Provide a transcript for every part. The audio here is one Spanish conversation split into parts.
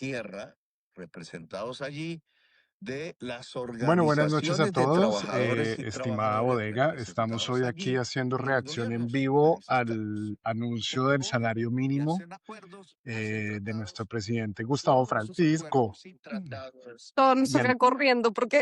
tierra, representados allí, de las Bueno, buenas noches a organizaciones de todos, trabajadores y estimada trabajadoras bodega. Estamos representados hoy aquí allí haciendo y los reacción en gobiernos de vivo los estados. al anuncio del Proponen salario y mínimo hacen acuerdos, hacen de nuestro tratados. presidente Gustavo Todos esos Francisco. acuerdos y tratados Todo nos Y toca en- corriendo porque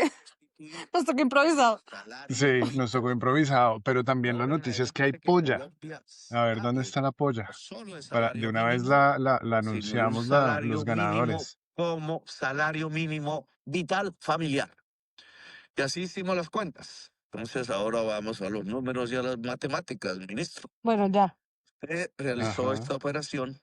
constituir nos toca improvisado. salario sí, nos tocó mínimo. improvisado, pero también la Ahora en noticia es que hay adelante que polla. Colombia A se ver, ¿dónde hable está la no polla? solo de Para, de salario una vez mínimo, la sino de un anunciamos los salario mínimo ganadores. como salario mínimo vital familiar. Y así hicimos las cuentas. Entonces ahora vamos a los números y a las matemáticas, ministro. Bueno, ya. Usted realizó Ajá. esta operación.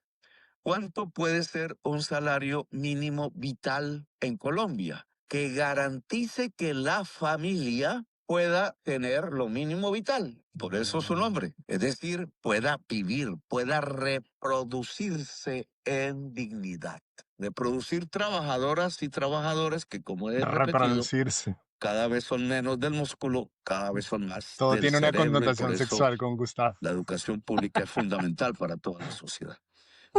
¿Cuánto puede ser un salario mínimo vital en Colombia que garantice que la familia pueda tener lo mínimo vital? Por eso su nombre. Es decir, pueda vivir, pueda reproducirse en dignidad. De producir trabajadoras y trabajadores que, como he repetido, Reproducirse. cada vez son menos del músculo, cada vez son más Todo del tiene una cerebro y por connotación eso sexual con Gustavo. la educación pública es fundamental para toda la sociedad.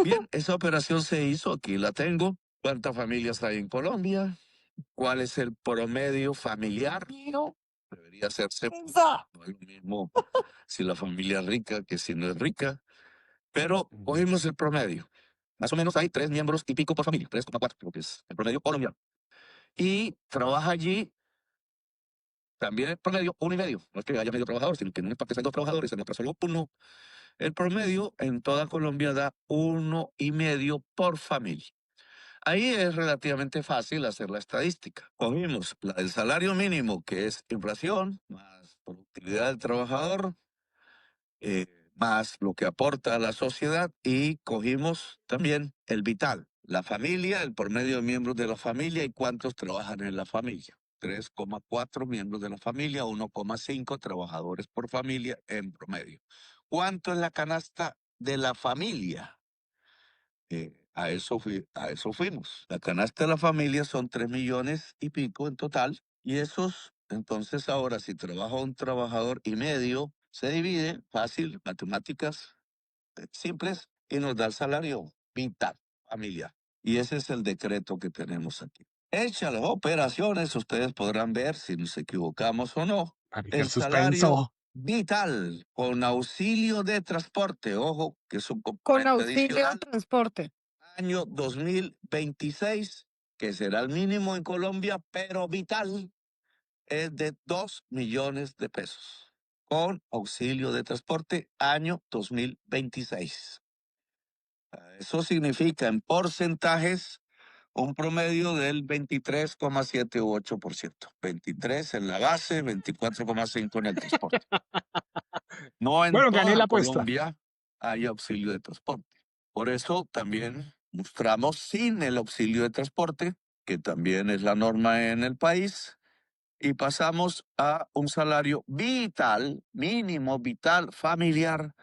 Bien, esa operación se hizo, aquí la tengo. ¿Cuántas familias hay en Colombia? ¿Cuál es el promedio familiar? Debería hacerse, pues, Eso. no es lo mismo si la familia es rica que si no es rica, pero cogimos el promedio. Más o menos hay 3 miembros y pico por familia, 3,4, creo que es el promedio colombiano. Y trabaja allí también el promedio 1,5. No es que haya medio trabajador, sino que en una parte hay 2 trabajadores, en otra solo uno. El promedio en toda Colombia da 1,5 por familia. Ahí es relativamente fácil hacer la estadística. Cogimos la del salario mínimo, que es inflación, más productividad del trabajador, más lo que aporta a la sociedad, y cogimos también el vital, la familia, el promedio de miembros de la familia y cuántos trabajan en la familia. 3,4 miembros de la familia, 1,5 trabajadores por familia en promedio. ¿Cuánto es la canasta de la familia? A eso fuimos. La canasta de la familia son 3 millones y pico en total. Y esos, entonces ahora, si trabaja un trabajador y medio, se divide, fácil, matemáticas simples, y nos da el salario vital familiar. Y ese es el decreto que tenemos aquí. Hechas las operaciones, ustedes podrán ver si nos equivocamos o no. Marica, el El salario suspenso. vital con auxilio de transporte, ojo, que es un Con componente auxilio de adicional, transporte. año 2026, que será el mínimo en Colombia, pero vital, es de 2 millones de pesos. Con auxilio de transporte, año 2026. Eso significa en porcentajes un promedio del 23,78%. 23 en la base, 24,5 en el transporte. No en Bueno, gané toda la apuesta. Colombia hay auxilio de transporte. Por eso también mostramos sin el auxilio de transporte, que también es la norma en el país, y pasamos a un salario vital, mínimo vital familiar,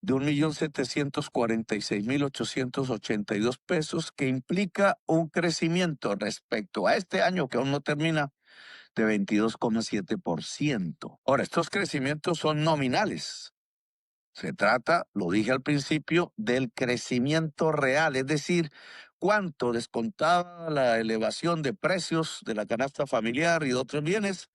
de 1.746.882 pesos, que implica un crecimiento respecto a este año que aún no termina de 22,7%. Ahora, estos crecimientos son nominales. Se trata, lo dije al principio, del crecimiento real, es decir, cuánto descontaba la elevación de precios de la canasta familiar y de otros bienes,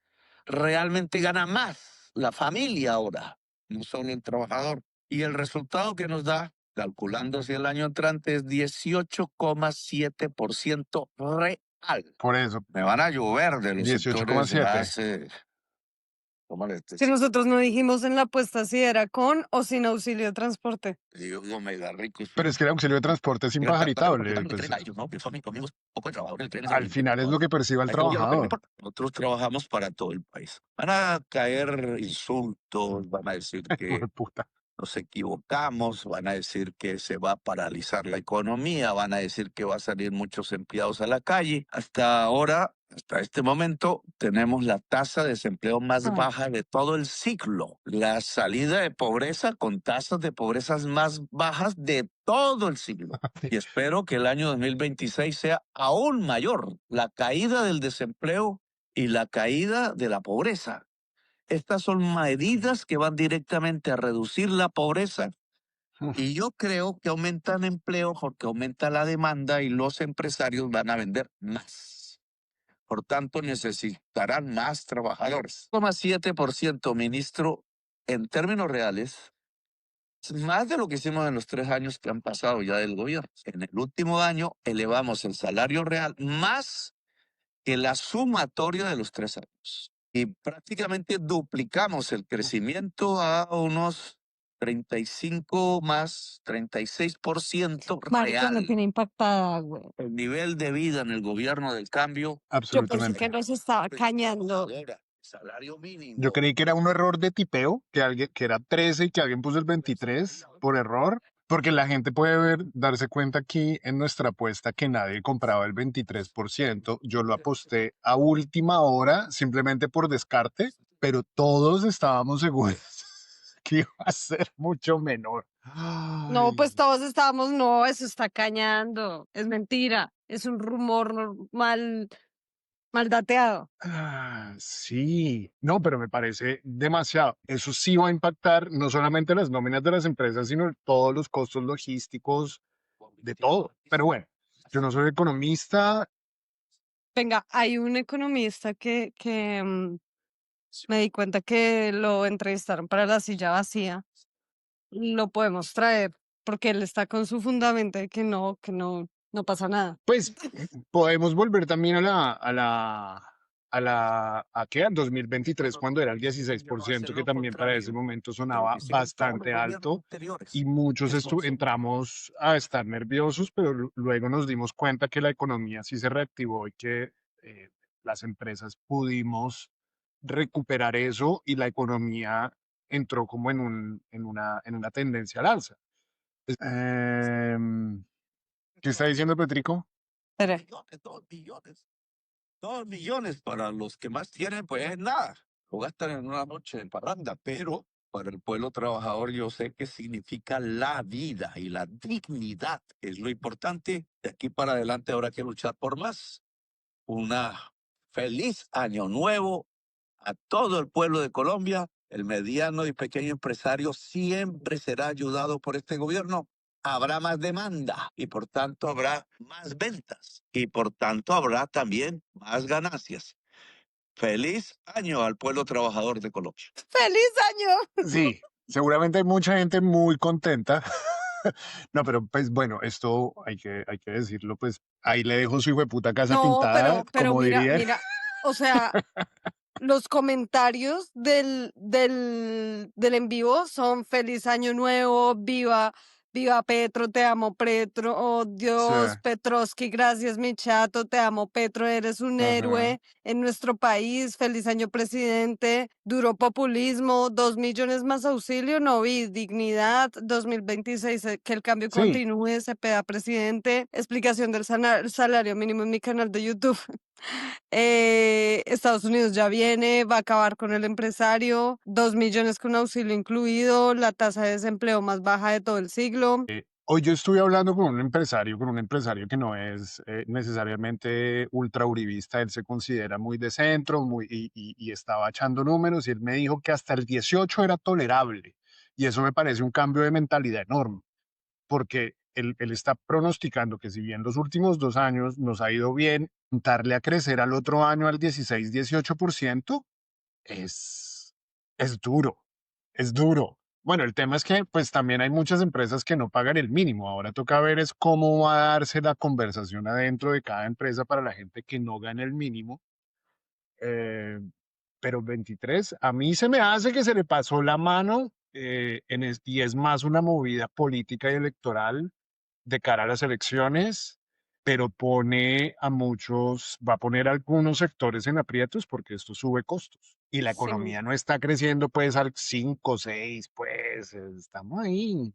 realmente gana más la familia ahora, no solo el trabajador. Y el resultado que nos da, calculando hacia el año entrante, es 18,7% real. Por eso, Me van a llover de los sectores de 18,7. base. Tómale este. Si nosotros no dijimos en la apuesta si era con o sin auxilio de transporte. Ellos no mega ricos. Pero es que el auxilio de transporte es impajaritable. El Pues, tren a ellos, ¿no? Que son comimos poco de trabajadores, el tren es al el final es lo que perciba el hay que gobierno, pero no trabajador. importa. Nosotros trabajamos para todo el país. Van a caer insultos, van a decir que Puta. nos equivocamos, van a decir que se va a paralizar la economía, van a decir que va a salir muchos empleados a la calle. Hasta ahora, hasta este momento, tenemos la tasa de desempleo más Ah. baja de todo el ciclo. La salida de pobreza con tasas de pobreza más bajas de todo el siglo. Y espero que el año 2026 sea aún mayor. La caída del desempleo y la caída de la pobreza. Estas son medidas que van directamente a reducir la pobreza Y yo creo que aumentan empleo porque aumenta la demanda y los empresarios van a vender más. Por tanto, necesitarán más trabajadores. 7%, ministro, en términos reales, es más de lo que hicimos en los 3 años que han pasado ya del gobierno. En el último año elevamos el salario real más que la sumatoria de los 3 años. Y prácticamente duplicamos el crecimiento a unos 35 más 36% Marica, me real. tiene impactada, güey. El nivel de vida en el gobierno del cambio. Yo pensé que Absolutamente. nos estaba cañando. Salario mínimo. Yo creí que era un error de tipeo, que era 13 y que alguien puso el 23 por error, porque la gente puede darse cuenta aquí en nuestra apuesta que nadie compraba el 23%. Yo lo aposté a última hora, simplemente por descarte, pero todos estábamos seguros que iba a ser mucho menor. No, pues Ay. todos estábamos, no, eso está cañando. Es mentira. Es un rumor mal dateado. Sí, no, pero me parece demasiado. Eso sí va a impactar no solamente las nóminas de las empresas, sino todos los costos logísticos de todo. Pero bueno, yo no soy economista. Venga, hay un economista que me di cuenta que lo entrevistaron para la silla vacía. Lo podemos traer porque él está con su fundamento de no pasa nada. Pues podemos volver también ¿a qué? Al 2023, cuando era el 16%, que también para ese momento sonaba bastante alto y muchos entramos a estar nerviosos, pero luego nos dimos cuenta que la economía sí se reactivó y que eh, las empresas pudimos recuperar eso y la economía entró como en una tendencia al alza. Em, ¿Qué está diciendo Petrico? Espere. 2 millones. 2 millones para los que más tienen, pues es nada. Lo gastan en una noche de parranda, pero para el pueblo trabajador yo sé que significa la vida y la dignidad, que es lo importante. De aquí para adelante habrá que luchar por más. Una feliz año nuevo a todo el pueblo de Colombia. El mediano y pequeño empresario siempre será ayudado por este gobierno. Habrá más demanda y por tanto habrá más ventas y por tanto habrá también más ganancias. Feliz año al pueblo trabajador de Colombia. ¡Feliz año! Sí, seguramente hay mucha gente muy contenta. No, pero pues bueno, esto hay que decirlo, pues ahí le dejo su hijueputa casa No, pintada, pero como mira, dirían. mira, o sea, los comentarios del en vivo son feliz año nuevo, viva Petro, te amo Petro, oh Sí, Dios, Petrovsky, gracias mi chato, te amo Petro, eres un ajá. héroe en nuestro país, feliz año presidente, duro populismo, 2 millones más auxilio, no vi, dignidad, 2026, que el cambio Sí, continúe, Cepeda presidente, explicación del salario mínimo en mi canal de YouTube. Estados Unidos ya viene, va a acabar con el empresario, 2 millones con auxilio incluido, la tasa de desempleo más baja de todo el siglo. hoy yo estuve hablando con un empresario que no es necesariamente ultra uribista, él se considera muy de centro, y estaba echando números y él me dijo que hasta el 18 era tolerable. Y eso me parece un cambio de mentalidad enorme, porque él está pronosticando que si bien los últimos 2 años nos ha ido bien, darle a crecer al otro año al 16-18% es, es duro, es duro. Bueno, el tema es que pues también hay muchas empresas que no pagan el mínimo. Ahora toca ver es cómo va a darse la conversación adentro de cada empresa para la gente que no gana el mínimo. Eh, pero 23, a mí se me hace que se le pasó la mano, y es más una movida política y electoral de cara a las elecciones, pero va a poner a algunos sectores en aprietos porque esto sube costos y la Sí, economía no está creciendo pues al 5 6, pues estamos ahí.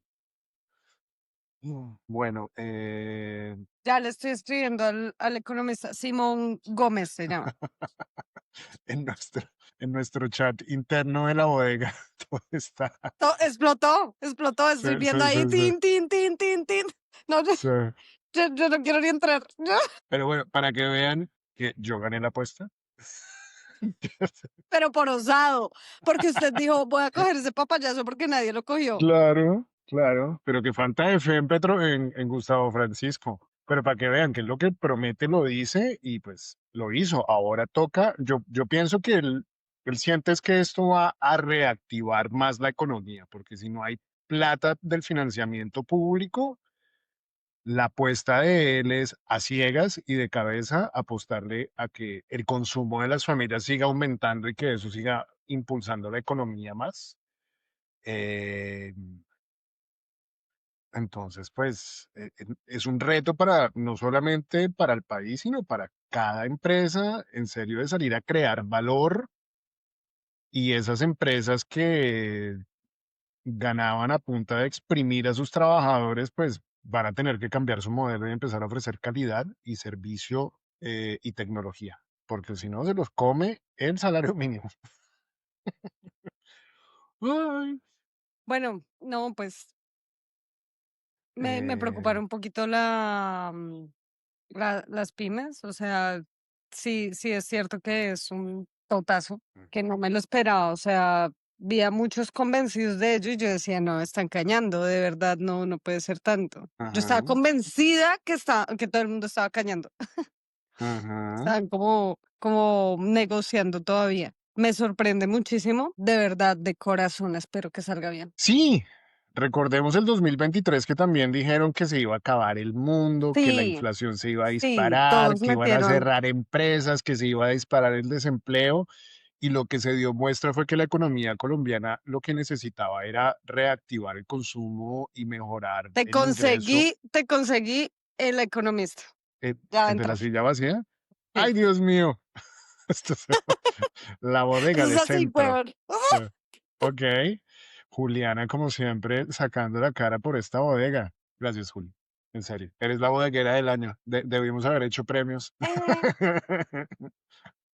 Bueno, ya le estoy escribiendo al economista Simón Gómez, se llama. en nuestro, en nuestro chat interno de la bodega todo está. Explotó, Sí, estoy sí, viendo ahí, sí, sí, tin, tin, tin, tin, tin. No, sí. yo no quiero ni entrar. Pero bueno, para que vean que yo gané la apuesta. Pero por osado, porque usted dijo, voy a coger ese papayazo porque nadie lo cogió. Claro. Claro, pero que falta de fe en en Gustavo Francisco. Pero para que vean que lo que promete lo dice y pues lo hizo. Ahora toca, yo pienso que él siente es que esto va a reactivar más la economía, porque si no hay plata del financiamiento público, la apuesta de él es a ciegas y de cabeza apostarle a que el consumo de las familias siga aumentando y que eso siga impulsando la economía más. Eh, entonces, pues es un reto para no solamente para el país, sino para cada empresa, en serio, de salir a crear valor y esas empresas que ganaban a punta de exprimir a sus trabajadores, pues van a tener que cambiar su modelo y empezar a ofrecer calidad y servicio y tecnología, porque si no se los come el salario mínimo. Ay, Bueno, no, pues me eh, preocuparon un poquito las pymes, o sea, sí, sí es cierto que es un totazo, que no me lo esperaba, o sea, vi a muchos convencidos de ello y yo decía, no, están cañando, de verdad, no, no puede ser tanto. Yo estaba ajá, convencida que todo el mundo estaba cañando, ajá. estaban como negociando todavía. Me sorprende muchísimo, de verdad, de corazón, espero que salga bien. Sí, recordemos el 2023 que también dijeron que se iba a acabar el mundo, que la Sí, inflación se iba a sí, disparar, todos que iban a metieron, cerrar empresas, que se iba a disparar el desempleo y lo que se dio muestra fue que la economía colombiana lo que necesitaba era reactivar el consumo y mejorar el ingreso. te conseguí el economista. Ya va a ¿El de la entrar. silla vacía? Sí. ¡Ay, Dios mío! Esto es la bodega Eso es de así, centro. weón. Eh, Ok. Juliana, como siempre, sacando la cara por esta bodega. Gracias, Juli. En serio. Eres la bodeguera del año. Debimos haber hecho premios.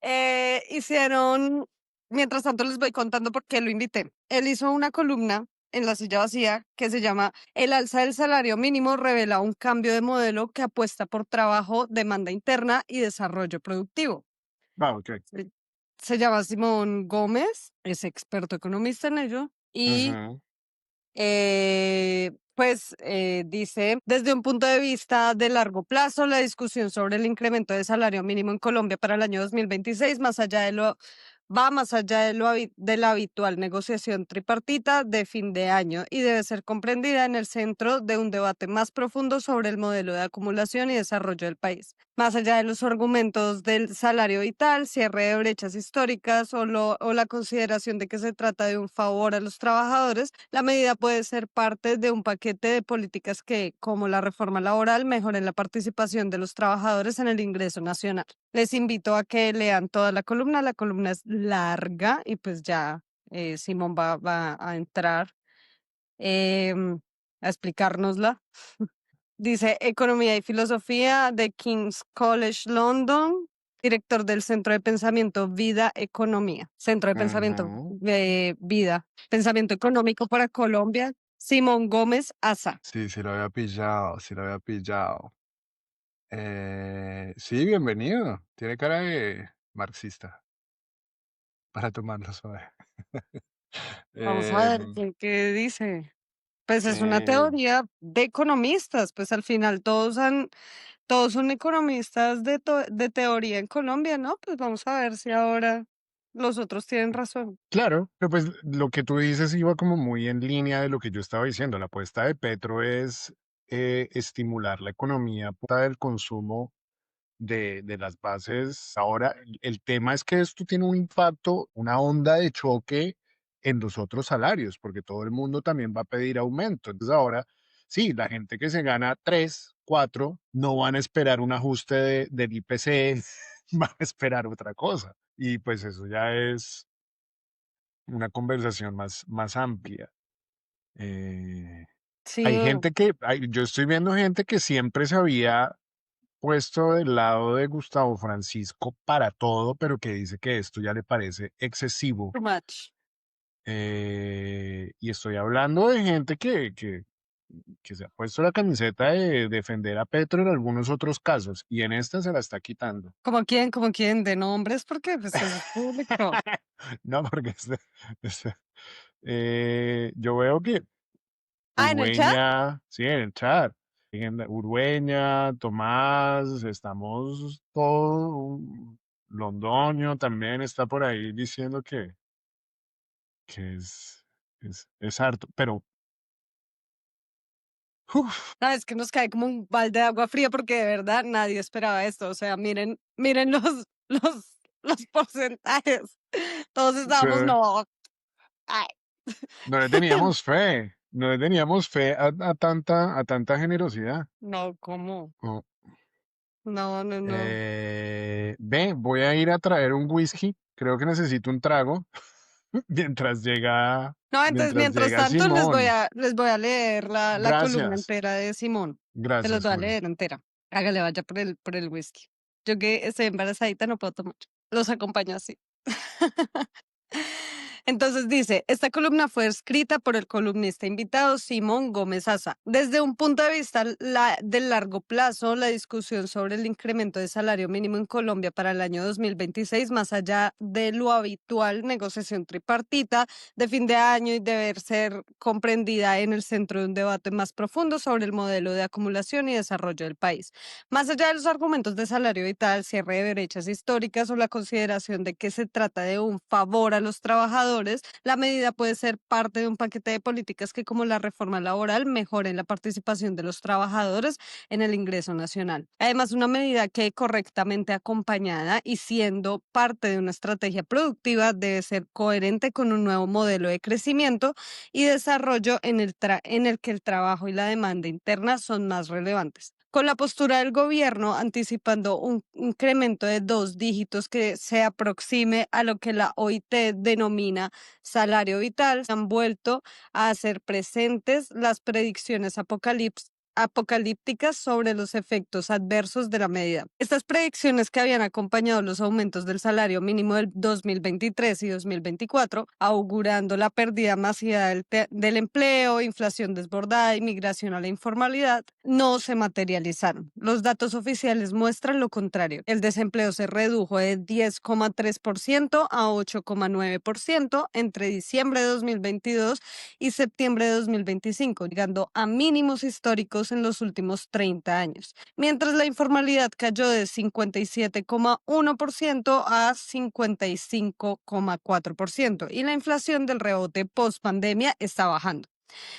Eh, hicieron, mientras tanto les voy contando por qué lo invité. Él hizo una columna en La Silla Vacía que se llama El alza del salario mínimo revela un cambio de modelo que apuesta por trabajo, demanda interna y desarrollo productivo. Ah, ok. Se, se llama Simón Gómez, es experto economista en ello y Ujú. dice, desde un punto de vista de largo plazo, la discusión sobre el incremento de salario mínimo en Colombia para el año 2026, va más allá de la habitual negociación tripartita de fin de año y debe ser comprendida en el centro de un debate más profundo sobre el modelo de acumulación y desarrollo del país. Más allá de los argumentos del salario vital, cierre de brechas históricas o la consideración de que se trata de un favor a los trabajadores, la medida puede ser parte de un paquete de políticas que, como la reforma laboral, mejoren la participación de los trabajadores en el ingreso nacional. Les invito a que lean toda la columna es larga y pues ya Simón va a entrar em, a explicárnosla. Dice Economía y Filosofía de King's College London, director del Centro de Pensamiento Vida Economía, Centro de Pensamiento Ujú. Vida, Pensamiento Económico para Colombia, Simón Gómez Asa. Sí, sí lo había pillado, sí lo había pillado. Sí, bienvenido. Tiene cara de marxista para tomarlo suave. Vamos a ver Em, qué dice. Pues es una eh, teoría de economistas, pues al final todos son economistas de teoría en Colombia, ¿no? Pues vamos a ver si ahora los otros tienen razón. Claro, pero pues lo que tú dices iba como muy en línea de lo que yo estaba diciendo. La apuesta de Petro es estimular la economía a punta del consumo de las bases. Ahora, el tema es que esto tiene un impacto, una onda de choque en los otros salarios, porque todo el mundo también va a pedir aumento. Entonces ahora, sí, la gente que se gana 3, 4, no van a esperar un ajuste del IPC, van a esperar otra cosa. Y pues eso ya es una conversación más amplia. Eh, hay Sí, gente yo estoy viendo gente que siempre se había puesto del lado de Gustavo Francisco para todo, pero que dice que esto ya le parece excesivo. too much. Y estoy hablando de gente que se ha puesto la camiseta de defender a Petro en algunos otros casos, y en esta se la está quitando. Como quién? De nombres, porque pues eso es público. No, porque yo veo que Ah, ¿en el chat? Urdueña, sí, en el chat. Urdueña, Tomás, estamos todos. Londoño también está por ahí diciendo que es harto. Pero, uf, No, es que nos cae como un balde de agua fría porque de verdad nadie esperaba esto. O sea, miren los porcentajes. Todos sí, estábamos, no, ay, no le teníamos fe. No le teníamos fe a tanta generosidad. no, ¿cómo? Oh, No, no, no. ve, voy a ir a traer un whisky. Creo que necesito un trago mientras llega, No, entonces, mientras mientras llega tanto, Simón. les voy a leer la columna Gracias, entera de Simón. Se los gracias, voy a Juli. leer entera. Hágale, vaya por el whisky. Yo que estoy embarazadita no puedo tomar. Los acompaño así. Entonces dice, esta columna fue escrita por el columnista invitado Simón Gómez Asa. Desde un punto de vista del largo plazo, la discusión sobre el incremento de salario mínimo en Colombia para el año 2026, más allá de lo habitual, negociación tripartita de fin de año y deber ser comprendida en el centro de un debate más profundo sobre el modelo de acumulación y desarrollo del país. Más allá de los argumentos de salario vital, cierre de brechas históricas o la consideración de que se trata de un favor a los trabajadores, la medida puede ser parte de un paquete de políticas que, como la reforma laboral, mejoren la participación de los trabajadores en el ingreso nacional. Además, una medida que correctamente acompañada y siendo parte de una estrategia productiva debe ser coherente con un nuevo modelo de crecimiento y desarrollo en el que el trabajo y la demanda interna son más relevantes. Con la postura del gobierno anticipando un incremento de 2 dígitos que se aproxime a lo que la OIT denomina salario vital, se han vuelto a hacer presentes las predicciones apocalípticas sobre los efectos adversos de la medida. Estas predicciones que habían acompañado los aumentos del salario mínimo del 2023 y 2024, augurando la pérdida masiva del empleo, inflación desbordada y migración a la informalidad, no se materializaron. Los datos oficiales muestran lo contrario. El desempleo se redujo de 10,3% a 8,9% entre diciembre de 2022 y septiembre de 2025, llegando a mínimos históricos en los últimos 30 años, mientras la informalidad cayó de 57,1% a 55,4% y la inflación del rebote post pandemia está bajando.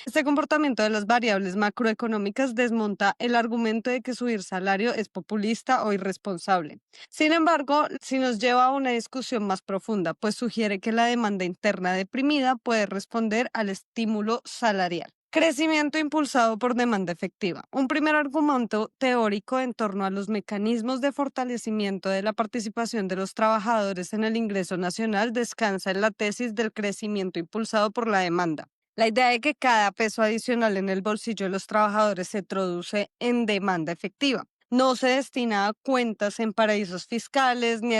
Este comportamiento de las variables macroeconómicas desmonta el argumento de que subir salario es populista o irresponsable. Sin embargo, si nos lleva a una discusión más profunda, pues sugiere que la demanda interna deprimida puede responder al estímulo salarial. Crecimiento impulsado por demanda efectiva. Un primer argumento teórico en torno a los mecanismos de fortalecimiento de la participación de los trabajadores en el ingreso nacional descansa en la tesis del crecimiento impulsado por la demanda. La idea de que cada peso adicional en el bolsillo de los trabajadores se traduce en demanda efectiva. No se destina a cuentas en paraísos fiscales ni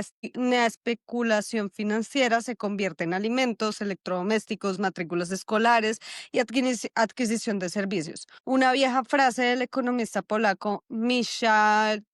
a especulación financiera, se convierte en alimentos, electrodomésticos, matrículas escolares y adquisición de servicios. Una vieja frase del economista polaco Michal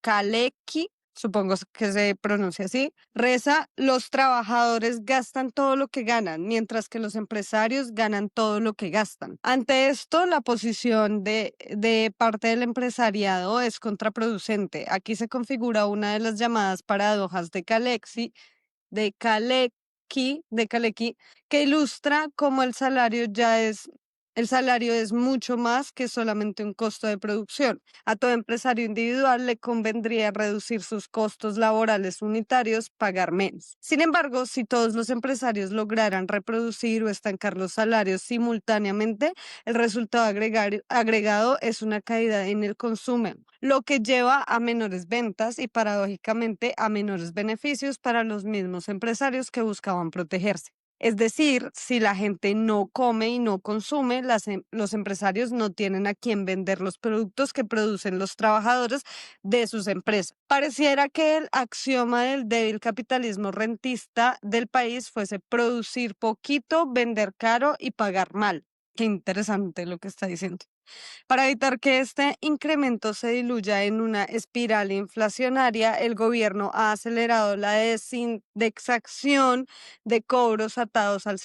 Kalecki, supongo que se pronuncia así, reza, los trabajadores gastan todo lo que ganan, mientras que los empresarios ganan todo lo que gastan. Ante esto, la posición de parte del empresariado es contraproducente. Aquí se configura una de las llamadas paradojas de Kalecki, que ilustra cómo el salario es mucho más que solamente un costo de producción. A todo empresario individual le convendría reducir sus costos laborales unitarios, pagar menos. Sin embargo, si todos los empresarios lograran reproducir o estancar los salarios simultáneamente, el resultado agregado es una caída en el consumo, lo que lleva a menores ventas y paradójicamente a menores beneficios para los mismos empresarios que buscaban protegerse. Es decir, si la gente no come y no consume, los empresarios no tienen a quién vender los productos que producen los trabajadores de sus empresas. Pareciera que el axioma del débil capitalismo rentista del país fuese producir poquito, vender caro y pagar mal. Qué interesante lo que está diciendo. Para evitar que este incremento se diluya en una espiral inflacionaria, el gobierno ha acelerado la desindexación de cobros atados al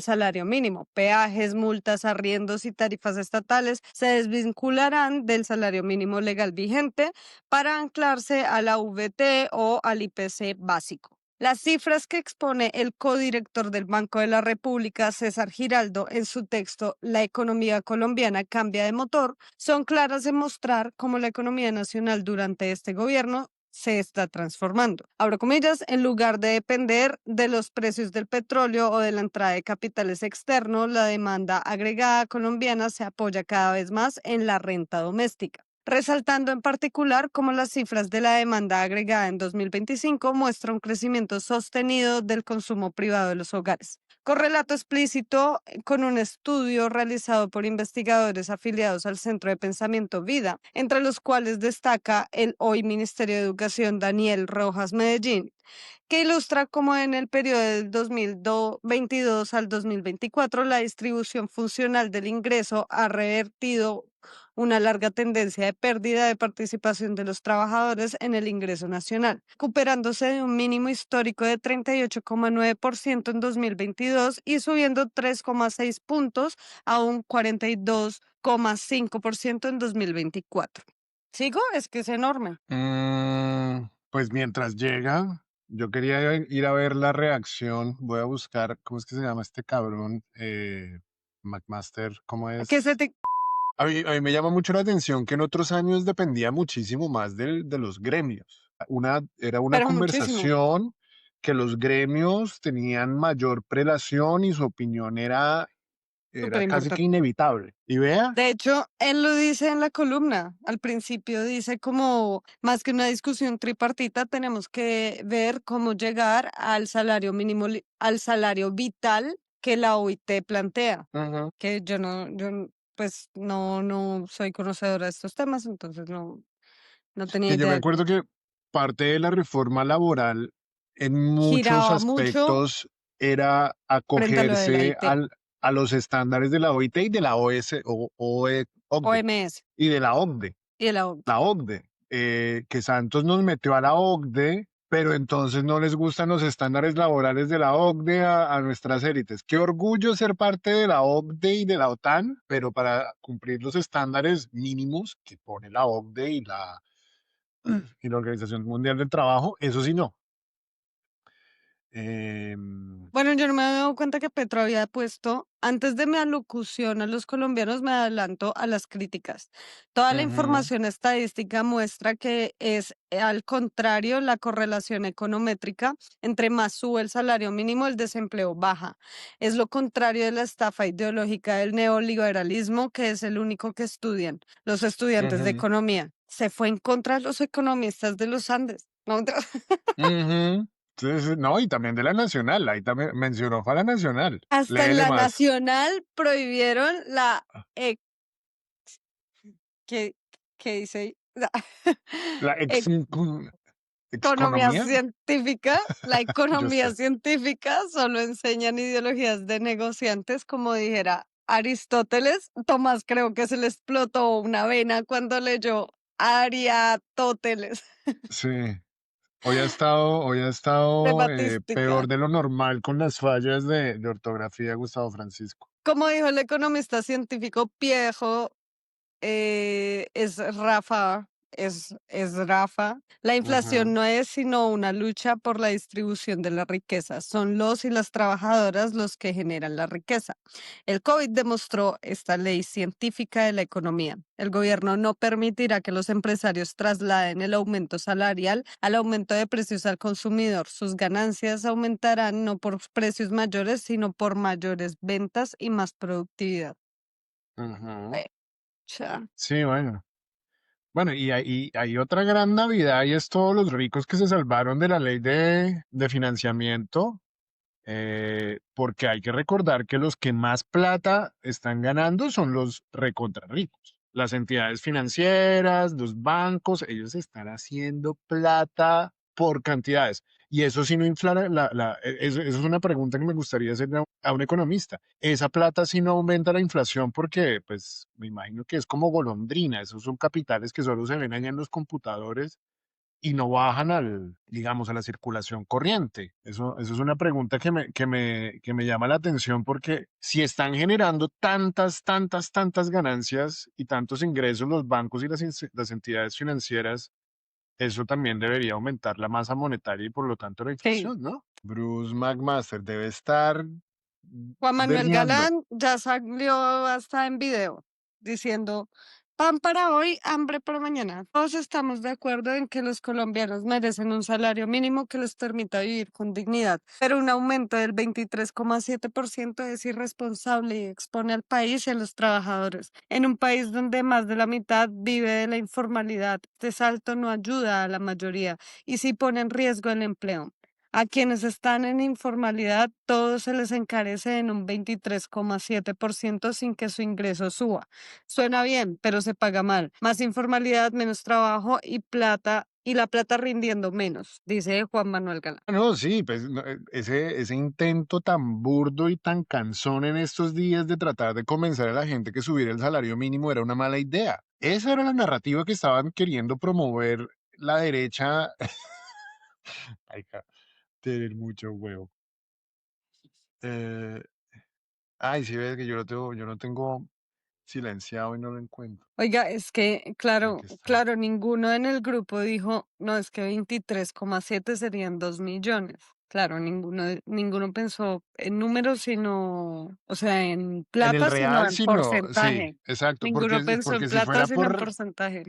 salario mínimo. Peajes, multas, arriendos y tarifas estatales se desvincularán del salario mínimo legal vigente para anclarse a la VT o al IPC básico. Las cifras que expone el codirector del Banco de la República, César Giraldo, en su texto La economía colombiana cambia de motor, son claras de mostrar cómo la economía nacional durante este gobierno se está transformando. Abro comillas, en lugar de depender de los precios del petróleo o de la entrada de capitales externos, la demanda agregada colombiana se apoya cada vez más en la renta doméstica, resaltando en particular cómo las cifras de la demanda agregada en 2025 muestran un crecimiento sostenido del consumo privado de los hogares. Correlato explícito con un estudio realizado por investigadores afiliados al Centro de Pensamiento Vida, entre los cuales destaca el hoy Ministerio de Educación Daniel Rojas Medellín, que ilustra cómo en el periodo del 2022 al 2024 la distribución funcional del ingreso ha revertido una larga tendencia de pérdida de participación de los trabajadores en el ingreso nacional, recuperándose de un mínimo histórico de 38,9% en 2022 y subiendo 3,6 puntos a un 42,5% en 2024. ¿Sigo? Es que es enorme. Pues mientras llega, yo quería ir a ver la reacción. Voy a buscar, ¿cómo es que se llama este cabrón? McMaster, ¿cómo ¿Qué se es? te... A mí me llama mucho la atención que en otros años dependía muchísimo más de los gremios. Era una Pero muchísimo. conversación que los gremios tenían mayor prelación y su opinión Súper era casi que importante. inevitable. Y vea, De hecho, él lo dice en la columna. Al principio dice como más que una discusión tripartita, tenemos que ver cómo llegar al salario mínimo, al salario vital que la OIT plantea. ujú, Que pues no soy conocedora de estos temas, entonces no tenía que yo me idea de acuerdo cómo. que parte de la reforma laboral en muchos Giraba mucho aspectos era frente a lo de la acogerse IT, a los estándares de la OIT y de la OCDE OMS y de la OCDE. y de la OCDE. La OCDE, que Santos nos metió a la OCDE, pero entonces no les gustan los estándares laborales de la OCDE a nuestras élites. Qué orgullo ser parte de la OCDE y de la OTAN, pero para cumplir los estándares mínimos que pone la OCDE y la Organización Mundial del Trabajo, eso sí no. Em, Bueno, yo no me había dado cuenta que Petro había puesto, antes de mi alocución a los colombianos, me adelanto a las críticas. Toda la ujú, información estadística muestra que es, al contrario, la correlación econométrica. Entre más sube el salario mínimo, el desempleo baja. Es lo contrario de la estafa ideológica del neoliberalismo, que es el único que estudian los estudiantes de ujú, economía. Se fue en contra de los economistas de los Andes. No, ujú. Sí, sí, no, y también de la Nacional, ahí también mencionó fue a la Nacional. hasta en Léele la más. nacional prohibieron la e- ¿qué, qué dice ahí? La Economía exconomía, científica. La yo economía sé. científica solo enseñan ideologías de negociantes, como dijera Aristóteles. Tomás creo que se le explotó una vena cuando leyó Ariatóteles Sí, de peor Batística. de lo normal con las fallas de ortografía, Gustavo Francisco. Como dijo el economista científico viejo, es Rafa. La inflación Ujú, no es sino una lucha por la distribución de la riqueza. Son los y las trabajadoras los que generan la riqueza. El COVID demostró esta ley científica de la economía. El gobierno no permitirá que los empresarios trasladen el aumento salarial al aumento de precios al consumidor. Sus ganancias aumentarán no por precios mayores, sino por mayores ventas y más productividad. ujú. Cha. Sí, bueno. Bueno, y hay otra gran Navidad y es todos los ricos que se salvaron de la ley de financiamiento, porque hay que recordar que los que más plata están ganando son los recontra ricos. Las entidades financieras, los bancos, ellos están haciendo plata por cantidades. Y eso sí no infla eso es una pregunta que me gustaría hacer a un economista. Esa plata sí no aumenta la inflación porque, pues, me imagino que es como golondrina. Esos son capitales que solo se ven allá en los computadores y no bajan digamos, a la circulación corriente. Eso es una pregunta que me llama la atención porque si están generando tantas ganancias y tantos ingresos los bancos y las entidades financieras, eso también debería aumentar la masa monetaria y por lo tanto la Sí. inflación, ¿no? Bruce McMaster debe estar Juan Manuel berreando. Galán ya salió hasta en video diciendo, pan para hoy, hambre para mañana. Todos estamos de acuerdo en que los colombianos merecen un salario mínimo que les permita vivir con dignidad, pero un aumento del 23,7% es irresponsable y expone al país y a los trabajadores. En un país donde más de la mitad vive de la informalidad, este salto no ayuda a la mayoría y sí pone en riesgo el empleo. A quienes están en informalidad, todo se les encarece en un 23,7% sin que su ingreso suba. Suena bien, pero se paga mal. Más informalidad, menos trabajo y la plata rindiendo menos, dice Juan Manuel Galán. No, sí, pues no, ese intento tan burdo y tan cansón en estos días de tratar de convencer a la gente que subir el salario mínimo era una mala idea. Esa era la narrativa que estaban queriendo promover la derecha. Ay, tener mucho huevo. Eh, ay, sí ves que yo lo tengo silenciado y no lo encuentro. Oiga, es que, Aquí claro, está. claro, ninguno en el grupo dijo, no, es que 23,7 serían 2 millones. Claro, ninguno pensó en números, sino, o sea, en En el plata, sino real, en sí, no, sí, porcentaje. exacto, Ninguno pensó en porque plata, sino en porcentaje.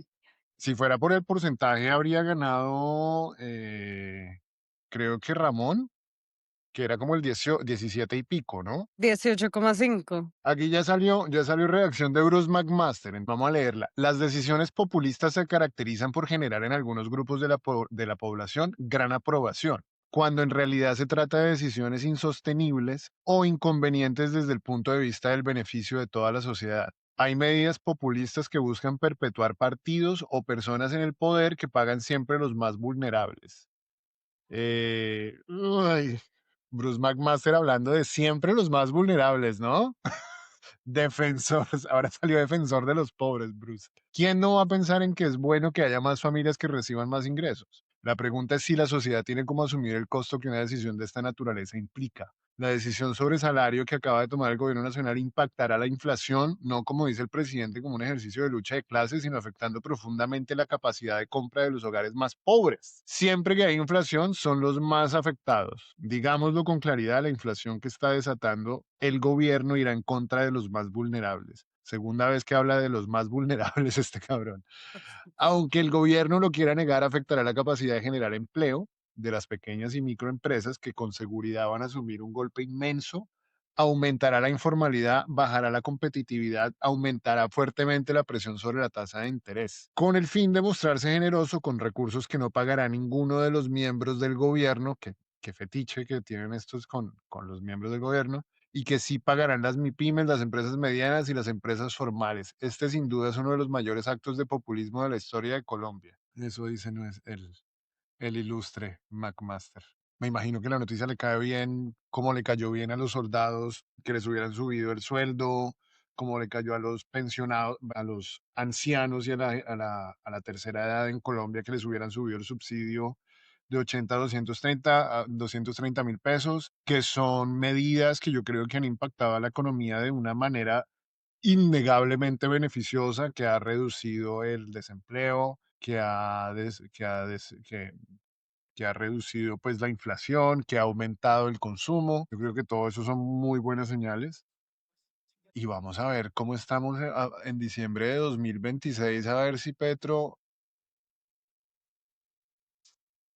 si fuera por el porcentaje habría ganado, creo que Ramón, que era como el 17 y pico, ¿no? 18,5. Aquí ya salió redacción de Bruce McMaster. Vamos a leerla. Las decisiones populistas se caracterizan por generar en algunos grupos de la población gran aprobación, cuando en realidad se trata de decisiones insostenibles o inconvenientes desde el punto de vista del beneficio de toda la sociedad. Hay medidas populistas que buscan perpetuar partidos o personas en el poder que pagan siempre los más vulnerables. Uy, Bruce McMaster hablando de siempre los más vulnerables, ¿no? Defensor, ahora salió defensor de los pobres, Bruce. ¿Quién no va a pensar en que es bueno que haya más familias que reciban más ingresos? La pregunta es si la sociedad tiene cómo asumir el costo que una decisión de esta naturaleza implica. La decisión sobre salario que acaba de tomar el gobierno nacional impactará la inflación, no como dice el presidente, como un ejercicio de lucha de clases, sino afectando profundamente la capacidad de compra de los hogares más pobres. Siempre que hay inflación, son los más afectados. Digámoslo con claridad, la inflación que está desatando el gobierno irá en contra de los más vulnerables. Segunda vez que habla de los más vulnerables este cabrón. Aunque el gobierno lo quiera negar, afectará la capacidad de generar empleo de las pequeñas y microempresas que con seguridad van a asumir un golpe inmenso, aumentará la informalidad, bajará la competitividad, aumentará fuertemente la presión sobre la tasa de interés, con el fin de mostrarse generoso con recursos que no pagará ninguno de los miembros del gobierno, que fetiche que tienen estos con los miembros del gobierno, y que sí pagarán las MIPIMES, las empresas medianas y las empresas formales. Este sin duda es uno de los mayores actos de populismo de la historia de Colombia. Eso dice no es el ilustre McMaster. Me imagino que la noticia le cae bien, como le cayó bien a los soldados que les hubieran subido el sueldo, como le cayó a los pensionados, a los ancianos y a la tercera edad en Colombia que les hubieran subido el subsidio de 80 a 230 mil pesos, que son medidas que yo creo que han impactado a la economía de una manera innegablemente beneficiosa, que ha reducido el desempleo, que ha reducido pues la inflación, que ha aumentado el consumo. Yo creo que todo eso son muy buenas señales. Y vamos a ver cómo estamos en diciembre de 2026, a ver si Petro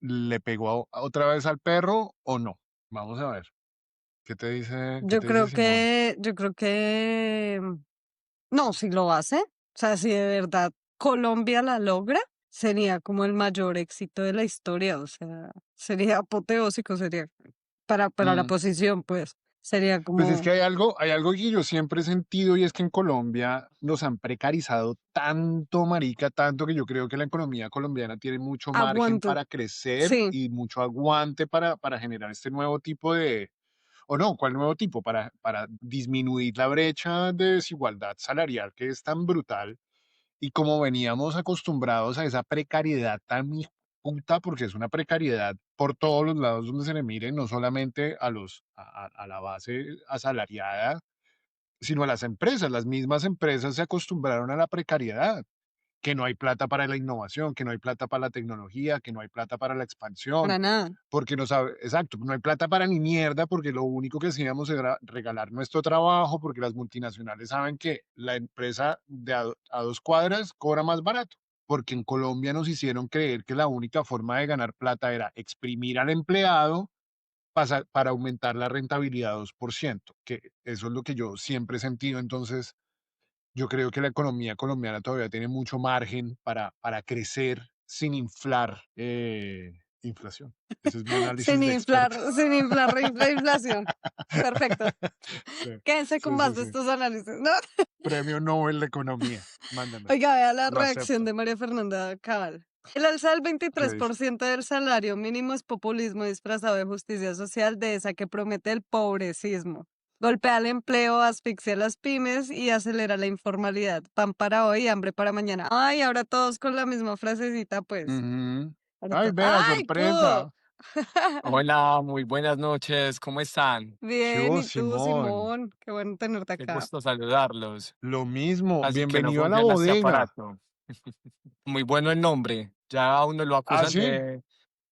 le pegó otra vez al perro o no. Vamos a ver. Qué te dice Simón? Yo creo que, no, si lo hace, o sea, si de verdad Colombia la logra, sería como el mayor éxito de la historia, o sea, sería apoteósico, sería para la Mm, posición, pues. Sería Pues es que como hay algo que yo siempre he sentido y es que en Colombia nos han precarizado tanto, marica, tanto que yo creo que la economía colombiana tiene mucho margen aguante. para crecer Sí, y mucho aguante para generar este nuevo tipo de, o no, ¿cuál nuevo tipo? Para disminuir la brecha de desigualdad salarial que es tan brutal y como veníamos acostumbrados a esa precariedad tan puta, porque es una precariedad por todos los lados donde se le mire, no solamente a la base asalariada, sino a las empresas. Las mismas empresas se acostumbraron a la precariedad, que no hay plata para la innovación, que no hay plata para la tecnología, que no hay plata para la para expansión, nada. porque no sabe, exacto, no hay plata para ni mierda, porque lo único que hacíamos era regalar nuestro trabajo, porque las multinacionales saben que la empresa a 2 cuadras cobra más barato, porque en Colombia nos hicieron creer que la única forma de ganar plata era exprimir al empleado para aumentar la rentabilidad a 2%, que eso es lo que yo siempre he sentido. Entonces, yo creo que la economía colombiana todavía tiene mucho margen para crecer sin inflar inflación. Ese es mi análisis de experto. Sin inflar, reinfla inflación. Perfecto. Sí, Quédense con sí, más sí, de sí. estos análisis, ¿no? Premio Nobel de Economía. Mándamelo. Oiga, vea la Lo reacción acepto. de María Fernanda Cabal. El alza del ¿Qué dice? 23% del salario mínimo es populismo disfrazado de justicia social de esa que promete el pobrecismo. Golpea el empleo, asfixia a las pymes y acelera la informalidad. Pan para hoy, hambre para mañana. Ay, ahora todos con la misma frasecita, pues. Ujú. Ahora Ay, vea, ¡ay, pudo! sorpresa. Hola, muy buenas noches, ¿cómo están? ¿Qué Bien, hubo, ¿y tú, Simón? Simón? Qué bueno tenerte Qué acá. gusto saludarlos. Lo mismo. Así que no Bienvenido a la funciona este bodega. aparato. Muy bueno el nombre. Ya a uno lo Ah, acusan sí.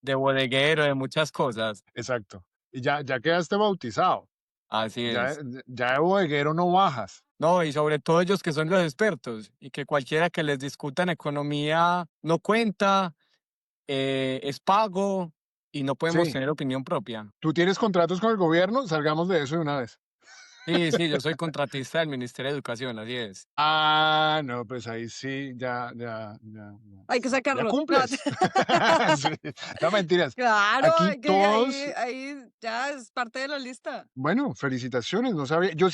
de bodeguero, de muchas cosas. Exacto. Y ya quedaste bautizado. Así es. Ya de bodeguero no bajas. No, y sobre todo ellos que son los expertos y que cualquiera que les discuta en economía no cuenta, es pago y no podemos Sí. tener opinión propia. ¿Tú tienes contratos con el gobierno? Salgamos de eso de una vez. Sí, sí, yo soy contratista del Ministerio de Educación, así es. Ah, no, pues ahí sí, Hay que ya sacarlo. No, cumples. Sí. No, mentiras. claro, Aquí hay que, todos, ahí ya es parte de la lista. bueno, felicitaciones, no sabía. Yo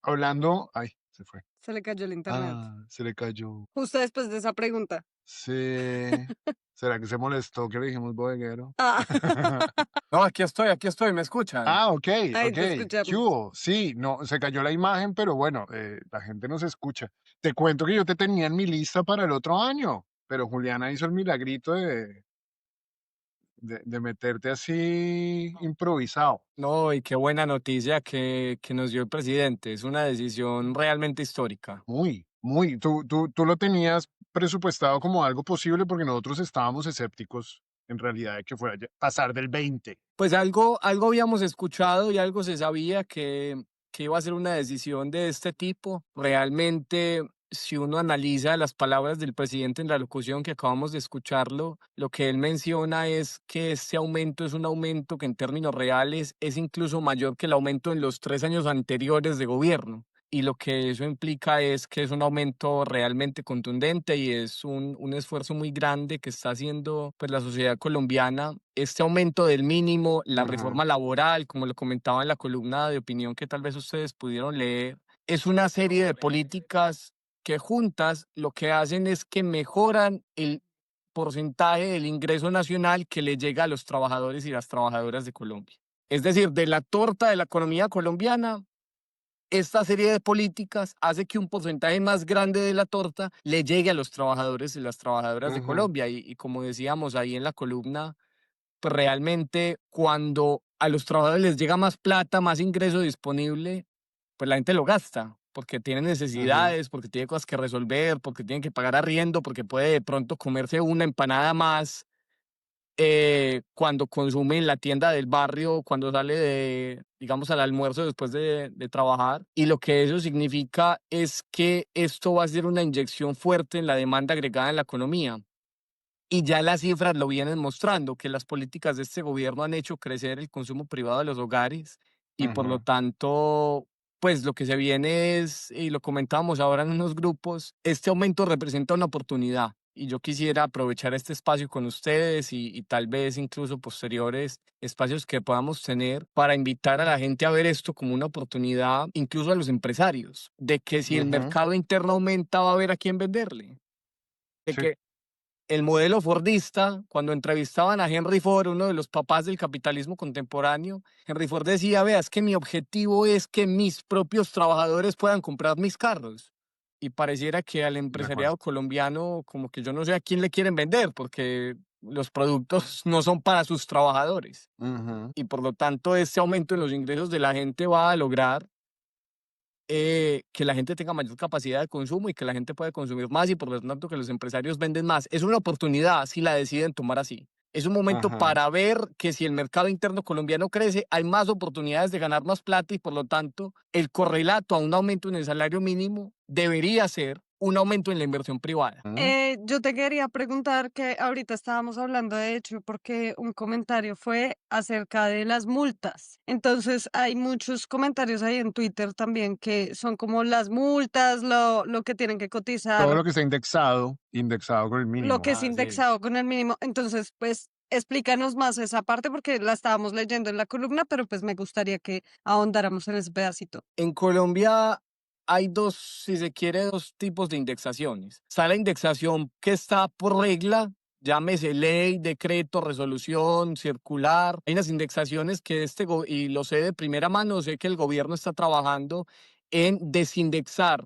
hablando, ay, se fue. Se le cayó el internet. Ah, se le cayó. Justo después de esa pregunta. Sí. ¿Será que se molestó que le dijimos bodeguero? Ah, No, aquí estoy, ¿me escuchan? Ah, ok, ahí ok. te ¿Qué escuchamos. hubo? Sí, no, se cayó la imagen, pero bueno, la gente nos escucha. Te cuento que yo te tenía en mi lista para el otro año, pero Juliana hizo el milagrito de meterte así improvisado. No, y qué buena noticia que nos dio el presidente. Es una decisión realmente histórica. Muy, muy. Tú lo tenías presupuestado como algo posible porque nosotros estábamos escépticos en realidad de que fuera a pasar del 20. Pues algo habíamos escuchado y algo se sabía que iba a ser una decisión de este tipo. Realmente, si uno analiza las palabras del presidente en la locución que acabamos de escucharlo, lo que él menciona es que este aumento es un aumento que en términos reales es incluso mayor que el aumento en los 3 años anteriores de gobierno. Y lo que eso implica es que es un aumento realmente contundente y es un esfuerzo muy grande que está haciendo pues, la sociedad colombiana. Este aumento del mínimo, la Ajá, reforma laboral, como lo comentaba en la columna de opinión que tal vez ustedes pudieron leer, es una serie de políticas que juntas lo que hacen es que mejoran el porcentaje del ingreso nacional que le llega a los trabajadores y las trabajadoras de Colombia. Es decir, de la torta de la economía colombiana, esta serie de políticas hace que un porcentaje más grande de la torta le llegue a los trabajadores y las trabajadoras de ajá, Colombia. Y como decíamos ahí en la columna, pues realmente cuando a los trabajadores les llega más plata, más ingreso disponible, pues la gente lo gasta, porque tiene ajá, necesidades, porque tiene cosas que resolver, porque tiene que pagar arriendo, porque puede de pronto comerse una empanada más cuando consume en la tienda del barrio, cuando sale de, digamos, al almuerzo después de trabajar. Y lo que eso significa es que esto va a ser una inyección fuerte en la demanda agregada en la economía. Y ya las cifras lo vienen mostrando, que las políticas de este gobierno han hecho crecer el consumo privado de los hogares y por lo ajá. tanto, pues lo que se viene es, y lo comentábamos ahora en unos grupos, este aumento representa una oportunidad y yo quisiera aprovechar este espacio con ustedes y tal vez incluso posteriores espacios que podamos tener para invitar a la gente a ver esto como una oportunidad, incluso a los empresarios, de que si el Ujú, mercado interno aumenta va a haber a quién venderle, de sí, que el modelo fordista, cuando entrevistaban a Henry Ford, uno de los papás del capitalismo contemporáneo, Henry Ford decía, vea, es que mi objetivo es que mis propios trabajadores puedan comprar mis carros. Y pareciera que al de acuerdo. empresariado colombiano, como que yo no sé a quién le quieren vender, porque los productos no son para sus trabajadores. Ujú, Y por lo tanto, ese aumento en los ingresos de la gente va a lograr que la gente tenga mayor capacidad de consumo y que la gente pueda consumir más y por lo tanto que los empresarios venden más. Es una oportunidad si la deciden tomar así. Es un momento ajá. para ver que si el mercado interno colombiano crece, hay más oportunidades de ganar más plata y por lo tanto el correlato a un aumento en el salario mínimo debería ser un aumento en la inversión privada. Yo te quería preguntar que ahorita estábamos hablando de hecho porque un comentario fue acerca de las multas. Entonces hay muchos comentarios ahí en Twitter también que son como las multas, lo que tienen que Todo cotizar, lo que está indexado con el lo mínimo. que es Así indexado es. con el mínimo. Entonces, pues explícanos más esa parte porque la estábamos leyendo en la columna, pero pues me gustaría que ahondáramos en ese pedacito. En Colombia hay dos, si se quiere, dos tipos de indexaciones. Está la indexación que está por regla, llámese ley, decreto, resolución, circular. Hay unas indexaciones que y lo sé de primera mano, sé que el gobierno está trabajando en desindexar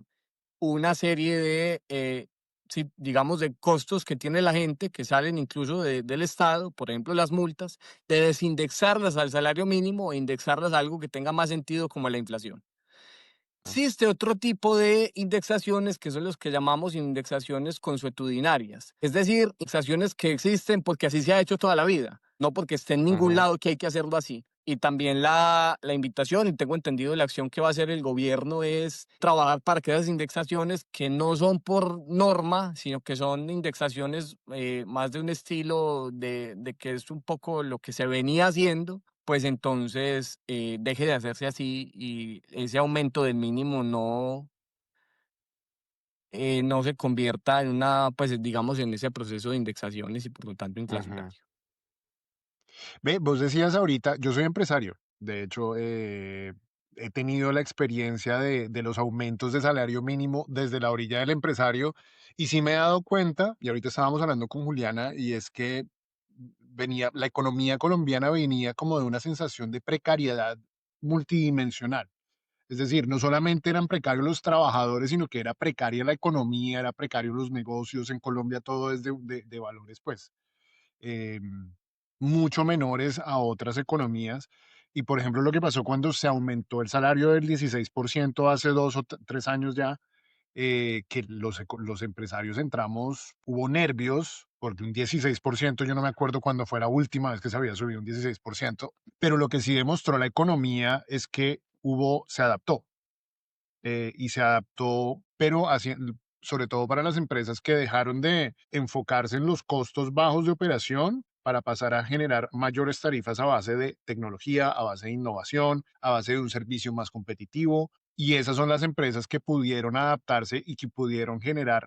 una serie de, sí, digamos, de costos que tiene la gente, que salen incluso del Estado, por ejemplo, las multas, de desindexarlas al salario mínimo e indexarlas a algo que tenga más sentido como la inflación. Existe otro tipo de indexaciones que son los que llamamos indexaciones consuetudinarias, es decir, indexaciones que existen porque así se ha hecho toda la vida, no porque esté en ningún Ujú, lado que hay que hacerlo así. Y también la invitación, y tengo entendido la acción que va a hacer el gobierno es trabajar para que esas indexaciones que no son por norma, sino que son indexaciones más de un estilo de que es un poco lo que se venía haciendo, pues entonces deje de hacerse así y ese aumento del mínimo no se convierta en una, pues digamos, en ese proceso de indexaciones y por lo tanto ujú. inflacionario. Ve, vos decías ahorita, yo soy empresario, de hecho, he tenido la experiencia de los aumentos de salario mínimo desde la orilla del empresario y sí me he dado cuenta, y ahorita estábamos hablando con Juliana, y es que la economía colombiana venía como de una sensación de precariedad multidimensional. Es decir, no solamente eran precarios los trabajadores, sino que era precaria la economía, era precario los negocios. En Colombia todo es de valores, pues, em, mucho menores a otras economías. Y por ejemplo, lo que pasó cuando se aumentó el salario del 16% hace 2 o 3 años ya, que los empresarios entramos, hubo nervios, porque un 16%, yo no me acuerdo cuándo fue la última vez que se había subido un 16%, pero lo que sí demostró la economía es que se adaptó, y se adaptó, pero sobre todo para las empresas que dejaron de enfocarse en los costos bajos de operación para pasar a generar mayores tarifas a base de tecnología, a base de innovación, a base de un servicio más competitivo. Y esas son las empresas que pudieron adaptarse y que pudieron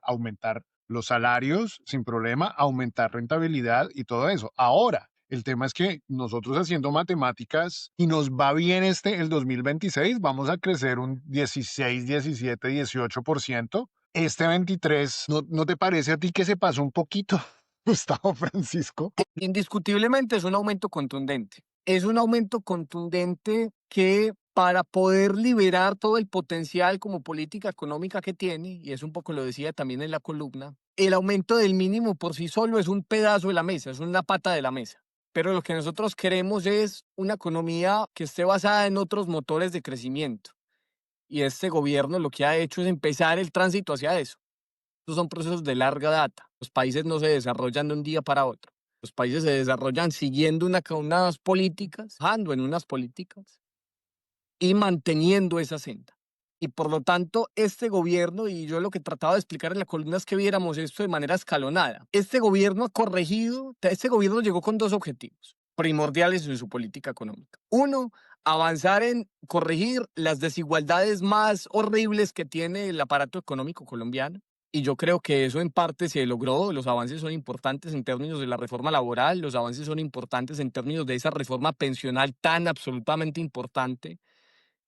aumentar los salarios sin problema, aumentar rentabilidad y todo eso. Ahora, el tema es que nosotros haciendo matemáticas y nos va bien el 2026, vamos a crecer un 16, 17, 18%. Este 23, ¿no te parece a ti que se pasó un poquito, Gustavo Francisco? Indiscutiblemente es un aumento contundente. Es un aumento contundente que para poder liberar todo el potencial como política económica que tiene, y eso un poco lo decía también en la columna, el aumento del mínimo por sí solo es un pedazo de la mesa, es una pata de la mesa. Pero lo que nosotros queremos es una economía que esté basada en otros motores de crecimiento. Y este gobierno lo que ha hecho es empezar el tránsito hacia eso. Estos son procesos de larga data. Los países no se desarrollan de un día para otro. Los países se desarrollan siguiendo unas políticas, trabajando en unas políticas y manteniendo esa senda. Y por lo tanto, este gobierno, y yo lo que trataba de explicar en la columna es que viéramos esto de manera escalonada. Este gobierno ha corregido, este gobierno llegó con dos objetivos primordiales en su política económica. Uno, avanzar en corregir las desigualdades más horribles que tiene el aparato económico colombiano. Y yo creo que eso en parte se logró. Los avances son importantes en términos de la reforma laboral, los avances son importantes en términos de esa reforma pensional tan absolutamente importante,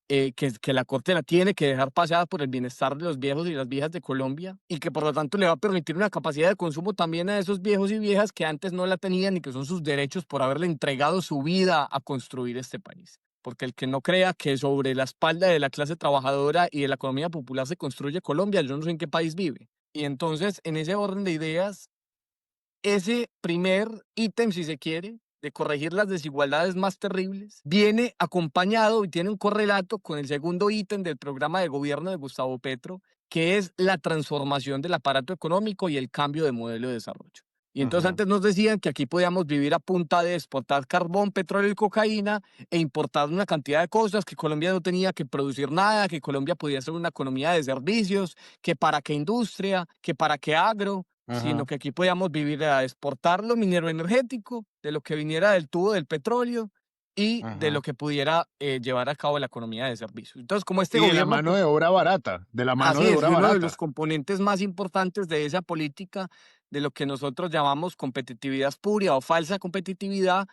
que la Corte la tiene que dejar pasada por el bienestar de los viejos y las viejas de Colombia, y que por lo tanto le va a permitir una capacidad de consumo también a esos viejos y viejas que antes no la tenían y que son sus derechos por haberle entregado su vida a construir este país. Porque el que no crea que sobre la espalda de la clase trabajadora y de la economía popular se construye Colombia, yo no sé en qué país vive. Y entonces, en ese orden de ideas, ese primer ítem, si se quiere, de corregir las desigualdades más terribles, viene acompañado y tiene un correlato con el segundo ítem del programa de gobierno de Gustavo Petro, que es la transformación del aparato económico y el cambio de modelo de desarrollo. Y entonces Ujú. antes nos decían que aquí podíamos vivir a punta de exportar carbón, petróleo y cocaína e importar una cantidad de cosas, que Colombia no tenía que producir nada, que Colombia podía ser una economía de servicios, que para qué industria, que para qué agro, sino Ajá. que aquí podíamos vivir a exportar lo minero energético, de lo que viniera del tubo del petróleo y de lo Ajá. que pudiera llevar a cabo la economía de servicios. Entonces, como este Y de la gobierno, mano de obra barata, de la mano así de es, obra y uno de los barata. componentes más importantes de esa política, de lo que nosotros llamamos competitividad espuria o falsa competitividad,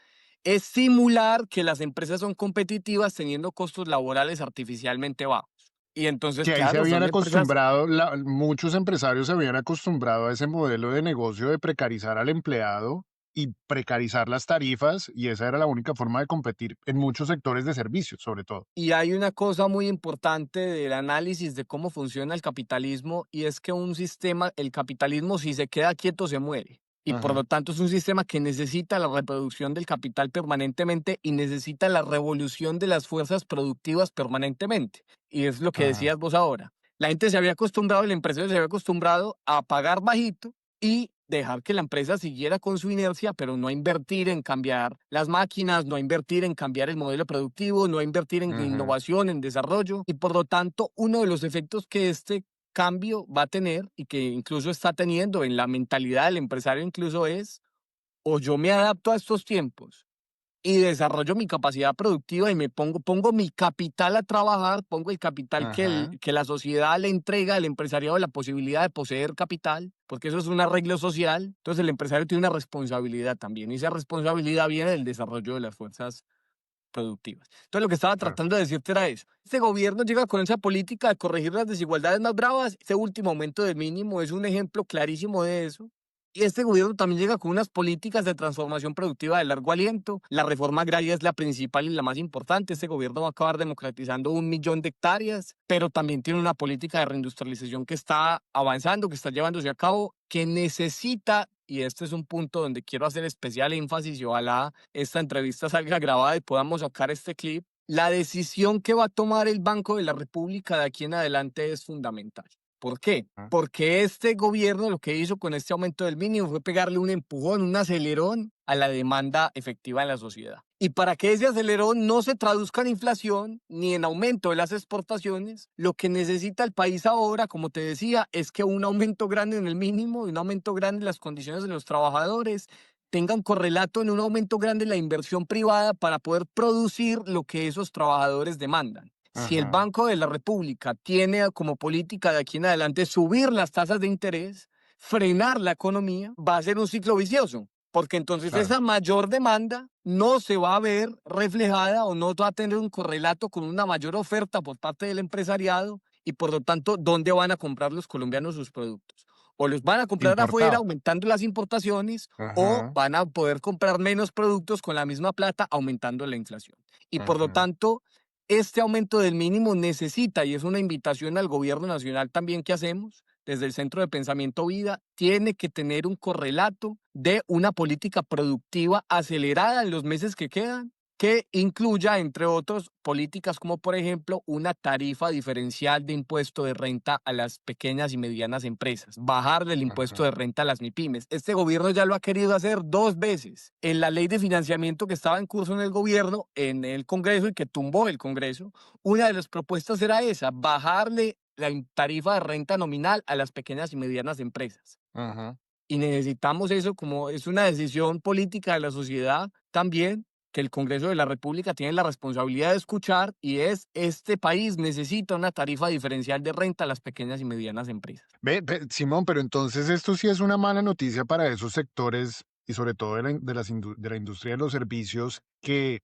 es simular que las empresas son competitivas teniendo costos laborales artificialmente bajos. Y entonces, Que ahí se claro, habían son empresas. acostumbrado, muchos empresarios se habían acostumbrado a ese modelo de negocio de precarizar al empleado y precarizar las tarifas, y esa era la única forma de competir en muchos sectores de servicios, sobre todo. Y hay una cosa muy importante del análisis de cómo funciona el capitalismo, y es que un sistema, el capitalismo, si se queda quieto, se muere. Y por lo Ajá. tanto es un sistema que necesita la reproducción del capital permanentemente y necesita la revolución de las fuerzas productivas permanentemente. Y es lo que Ajá. decías vos ahora. La gente se había acostumbrado, el empresario se había acostumbrado a pagar bajito y dejar que la empresa siguiera con su inercia, pero no a invertir en cambiar las máquinas, no a invertir en cambiar el modelo productivo, no a invertir en Ajá. innovación, en desarrollo. Y por lo tanto, uno de los efectos que este cambio va a tener y que incluso está teniendo en la mentalidad del empresario incluso es: o yo me adapto a estos tiempos y desarrollo mi capacidad productiva y pongo mi capital a trabajar, pongo el capital Ajá. que la sociedad le entrega al empresariado, la posibilidad de poseer capital, porque eso es un arreglo social. Entonces el empresario tiene una responsabilidad también, y esa responsabilidad viene del desarrollo de las fuerzas productivas. Entonces lo que estaba Claro. tratando de decirte era eso. Este gobierno llega con esa política de corregir las desigualdades más bravas. Este último aumento del mínimo es un ejemplo clarísimo de eso. Y este gobierno también llega con unas políticas de transformación productiva de largo aliento. La reforma agraria es la principal y la más importante. Este gobierno va a acabar democratizando 1 millón de hectáreas, pero también tiene una política de reindustrialización que está avanzando, que está llevándose a cabo, que necesita, y este es un punto donde quiero hacer especial énfasis y ojalá esta entrevista salga grabada y podamos sacar este clip. La decisión que va a tomar el Banco de la República de aquí en adelante es fundamental. ¿Por qué? Ajá. Porque este gobierno lo que hizo con este aumento del mínimo fue pegarle un empujón, un acelerón a la demanda efectiva en la sociedad. Y para que ese acelerón no se traduzca en inflación ni en aumento de las exportaciones, lo que necesita el país ahora, como te decía, es que un aumento grande en el mínimo y un aumento grande en las condiciones de los trabajadores tenga un correlato en un aumento grande en la inversión privada para poder producir lo que esos trabajadores demandan. Si el Ajá. Banco de la República tiene como política de aquí en adelante subir las tasas de interés, frenar la economía, va a ser un ciclo vicioso, porque entonces Claro. esa mayor demanda no se va a ver reflejada o no va a tener un correlato con una mayor oferta por parte del empresariado, y por lo tanto, ¿dónde van a comprar los colombianos sus productos? O los van a comprar afuera Importado. aumentando las importaciones, o Ajá. van a poder comprar menos productos con la misma plata aumentando la inflación. Y por lo Ajá. tanto, este aumento del mínimo necesita, y es una invitación al gobierno nacional también que hacemos desde el Centro de Pensamiento Vida, tiene que tener un correlato de una política productiva acelerada en los meses que quedan, que incluya, entre otros, políticas como, por ejemplo, una tarifa diferencial de impuesto de renta a las pequeñas y medianas empresas, bajarle el impuesto Ajá. de renta a las MIPIMES. Este gobierno ya lo ha querido hacer 2 veces. En la ley de financiamiento que estaba en curso en el gobierno, en el Congreso, y que tumbó el Congreso, una de las propuestas era esa: bajarle la tarifa de renta nominal a las pequeñas y medianas empresas. Ajá. Y necesitamos eso, como es una decisión política de la sociedad también, que el Congreso de la República tiene la responsabilidad de escuchar, y es: este país necesita una tarifa diferencial de renta a las pequeñas y medianas empresas. Simón, pero entonces esto sí es una mala noticia para esos sectores y sobre todo de la industria de los servicios que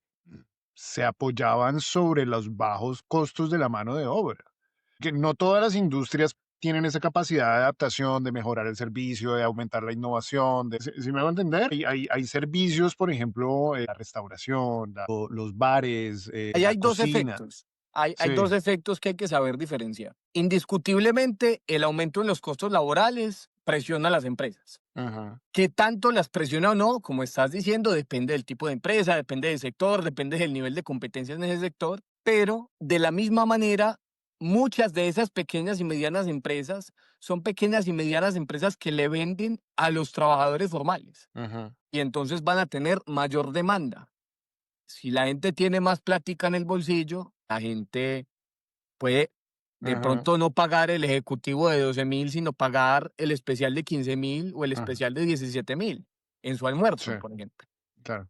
se apoyaban sobre los bajos costos de la mano de obra. Que no todas las industrias tienen esa capacidad de adaptación, de mejorar el servicio, de aumentar la innovación. ¿Sí me va a entender? Hay servicios, por ejemplo, la restauración, los bares, Ahí la hay dos cocina. efectos. Hay Sí. dos efectos que hay que saber diferenciar. Indiscutiblemente, el aumento en los costos laborales presiona a las empresas. Ajá. ¿Qué tanto las presiona o no? Como estás diciendo, depende del tipo de empresa, depende del sector, depende del nivel de competencias en ese sector, pero de la misma manera, muchas de esas pequeñas y medianas empresas son pequeñas y medianas empresas que le venden a los trabajadores formales, Ajá. y entonces van a tener mayor demanda. Si la gente tiene más plática en el bolsillo, la gente puede de Ajá. pronto no pagar el ejecutivo de 12.000, sino pagar el especial de 15.000 o el Ajá. especial de 17.000 en su almuerzo, Sí, por ejemplo. claro.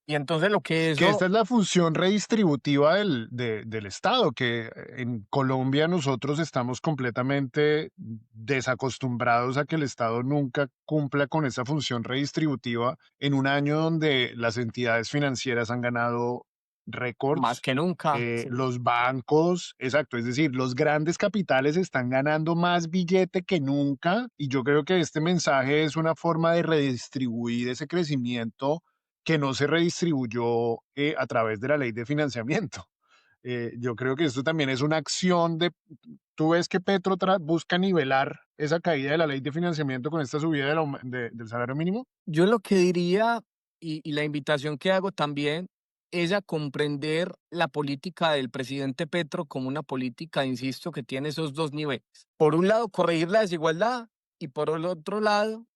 Y entonces lo que Que eso, esta es la función redistributiva del Estado, que en Colombia nosotros estamos completamente desacostumbrados a que el Estado nunca cumpla con esa función redistributiva en un año donde las entidades financieras han ganado más récords. que nunca, sí. Los bancos, exacto, es decir, los grandes capitales están ganando más billete que nunca, y yo creo que este mensaje es una forma de redistribuir ese crecimiento que no se redistribuyó a través de la ley de financiamiento. Yo creo que esto también es una acción de... ¿Tú ves que Petro busca nivelar esa caída de la ley de financiamiento con esta subida del salario mínimo? Yo lo que diría, y la invitación que hago también, es a comprender la política del presidente Petro como una política, insisto, que tiene esos dos niveles. Por un lado, corregir la desigualdad, y por el otro lado,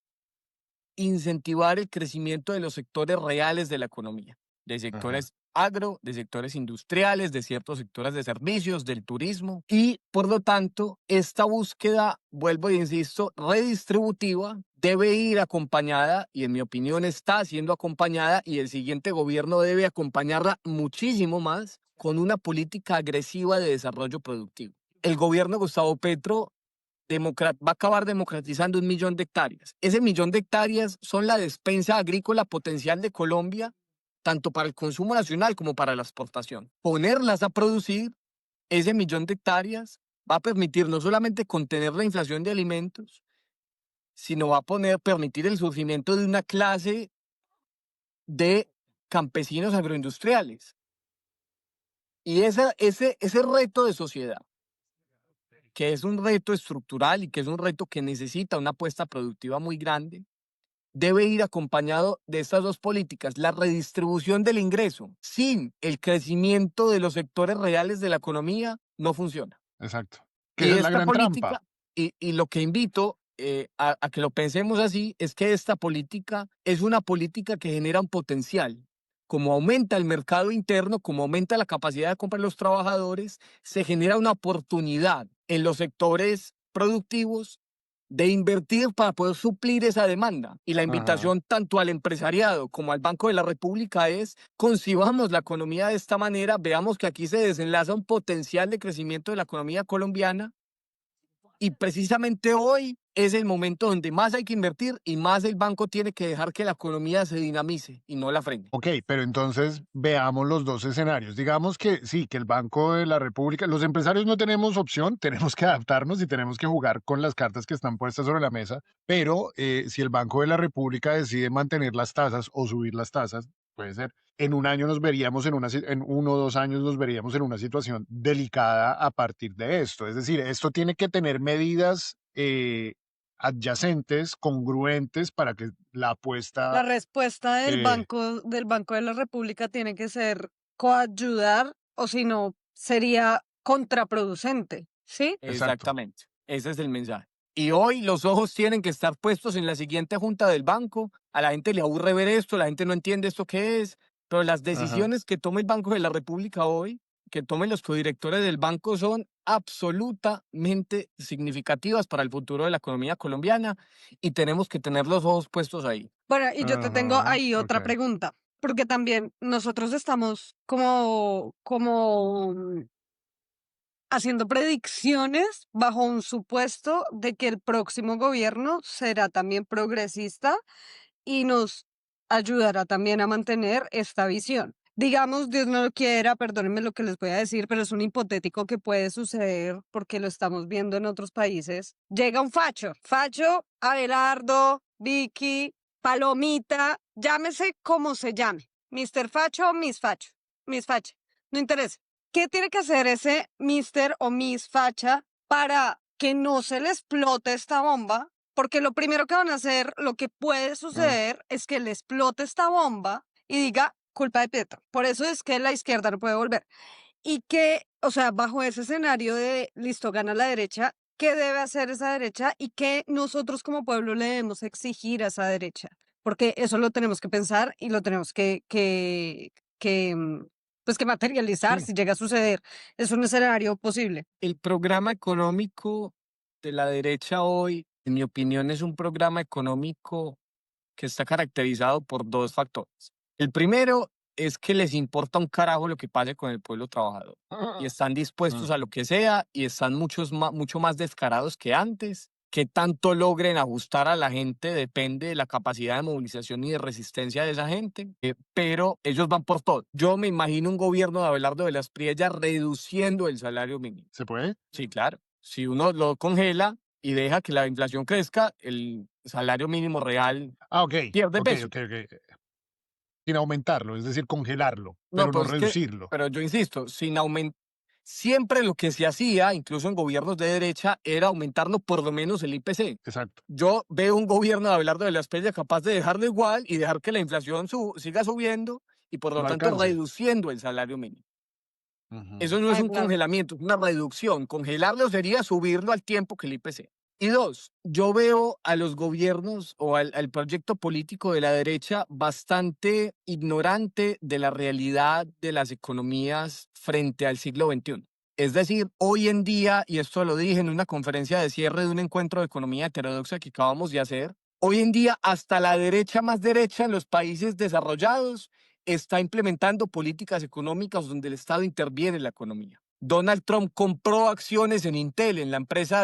incentivar el crecimiento de los sectores reales de la economía, de sectores agro, de sectores industriales, de ciertos sectores de servicios, del turismo. Y por lo tanto, esta búsqueda, vuelvo e insisto, redistributiva, debe ir acompañada, y en mi opinión está siendo acompañada, y el siguiente gobierno debe acompañarla muchísimo más, con una política agresiva de desarrollo productivo. El gobierno de Gustavo Petro va a acabar democratizando 1.000.000 de hectáreas. Ese 1.000.000 de hectáreas son la despensa agrícola potencial de Colombia, tanto para el consumo nacional como para la exportación. Ponerlas a producir, ese 1.000.000 de hectáreas, va a permitir no solamente contener la inflación de alimentos, sino va a permitir el surgimiento de una clase de campesinos agroindustriales. Y ese reto de sociedad, que es un reto estructural y que es un reto que necesita una apuesta productiva muy grande, debe ir acompañado de estas dos políticas: la redistribución del ingreso. Sin el crecimiento de los sectores reales de la economía, no funciona. Exacto. Que Y esa es la esta gran trampa. política, y lo que invito a que lo pensemos así, es que esta política es una política que genera un potencial. Como aumenta el mercado interno, como aumenta la capacidad de compra de los trabajadores, se genera una oportunidad en los sectores productivos de invertir para poder suplir esa demanda. Y la Ajá. invitación tanto al empresariado como al Banco de la República es: concibamos la economía de esta manera, veamos que aquí se desenlaza un potencial de crecimiento de la economía colombiana, y precisamente hoy es el momento donde más hay que invertir y más el banco tiene que dejar que la economía se dinamice y no la frene. Ok, pero entonces veamos los dos escenarios. Digamos que sí, que el Banco de la República, los empresarios no tenemos opción, tenemos que adaptarnos y tenemos que jugar con las cartas que están puestas sobre la mesa, pero si el Banco de la República decide mantener las tasas o subir las tasas, puede ser, en un año nos veríamos en 1 o 2 años nos veríamos en una situación delicada a partir de esto. Es decir, esto tiene que tener medidas adyacentes, congruentes para que la La apuesta... respuesta del eh, Banco de la República tiene que ser coayudar, o si no, sería contraproducente, ¿sí? Exacto. Exactamente, ese es el mensaje. Y hoy los ojos tienen que estar puestos en la siguiente junta del banco. A la gente le aburre ver esto, la gente no entiende esto qué es, pero las decisiones que tome el Banco de la República hoy, que tomen los codirectores del banco, son absolutamente significativas para el futuro de la economía colombiana, y tenemos que tener los ojos puestos ahí. Bueno, y yo te tengo ahí otra ok. pregunta. porque también nosotros estamos como haciendo predicciones bajo un supuesto de que el próximo gobierno será también progresista y nos ayudará también a mantener esta visión. Digamos, Dios no lo quiera, perdónenme lo que les voy a decir, pero es un hipotético que puede suceder porque lo estamos viendo en otros países. Llega un facho, Abelardo, Vicky, Palomita, llámese como se llame, Mr. Facho o Miss Facha, no interesa. ¿Qué tiene que hacer ese Mr. o Miss Facha para que no se le explote esta bomba? Porque lo primero que van a hacer, lo que puede Mm. suceder es que le explote esta bomba y diga culpa de Petro. Por eso es que la izquierda no puede volver. Y que, o sea, bajo ese escenario de listo, gana la derecha, ¿qué debe hacer esa derecha y qué nosotros como pueblo le debemos exigir a esa derecha? Porque eso lo tenemos que pensar y lo tenemos pues que materializar Sí. si llega a suceder. Es un escenario posible. El programa económico de la derecha hoy, en mi opinión, es un programa económico que está caracterizado por dos factores. El primero es que les importa un carajo lo que pase con el pueblo trabajador y están dispuestos Mm. a lo que sea y están mucho más descarados que antes. Que tanto logren ajustar a la gente depende de la capacidad de movilización y de resistencia de esa gente, pero ellos van por todo. Yo me imagino un gobierno de Abelardo de las Priellas reduciendo el salario mínimo. ¿Se puede? Sí, claro. Si uno lo congela y deja que la inflación crezca, el salario mínimo real Ah, ok, pierde ok, peso. ok, ok. Sin aumentarlo, es decir, congelarlo, No, pero no pues es que, reducirlo. pero yo insisto, sin aumentar, siempre lo que se hacía, incluso en gobiernos de derecha, era aumentarlo por lo menos el IPC. Exacto. Yo veo un gobierno de Abelardo de las Priellas capaz de dejarlo igual y dejar que la inflación siga subiendo y por lo No tanto alcance. reduciendo el salario mínimo. Ujú. Eso no es Ay, un claro. congelamiento, es una reducción. Congelarlo sería subirlo al tiempo que el IPC. Y dos, yo veo a los gobiernos o al proyecto político de la derecha bastante ignorante de la realidad de las economías frente al siglo XXI. Es decir, hoy en día, y esto lo dije en una conferencia de cierre de un encuentro de economía heterodoxa que acabamos de hacer, hoy en día hasta la derecha más derecha en los países desarrollados está implementando políticas económicas donde el Estado interviene en la economía. Donald Trump compró acciones en Intel, en la empresa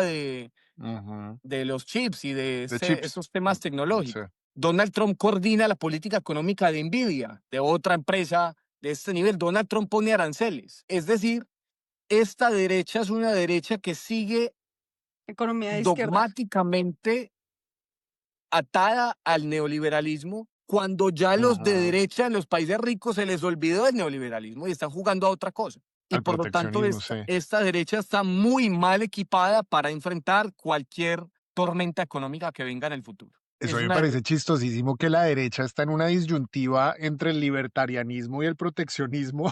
Ujú. de los chips y de De chips. esos temas Sí. tecnológicos. Donald Trump coordina la política económica de Nvidia, de otra empresa de este nivel. Donald Trump pone aranceles. Es decir, esta derecha es una derecha que sigue Economía de izquierda. dogmáticamente atada al neoliberalismo, cuando ya los de Ujú. derecha en los países ricos se les olvidó el neoliberalismo y están jugando a otra cosa. Y Al por lo tanto, proteccionismo, sí. esta derecha está muy mal equipada para enfrentar cualquier tormenta económica que venga en el futuro. Eso Es a mí me una parece chistosísimo que la derecha está en una disyuntiva entre el libertarianismo y el proteccionismo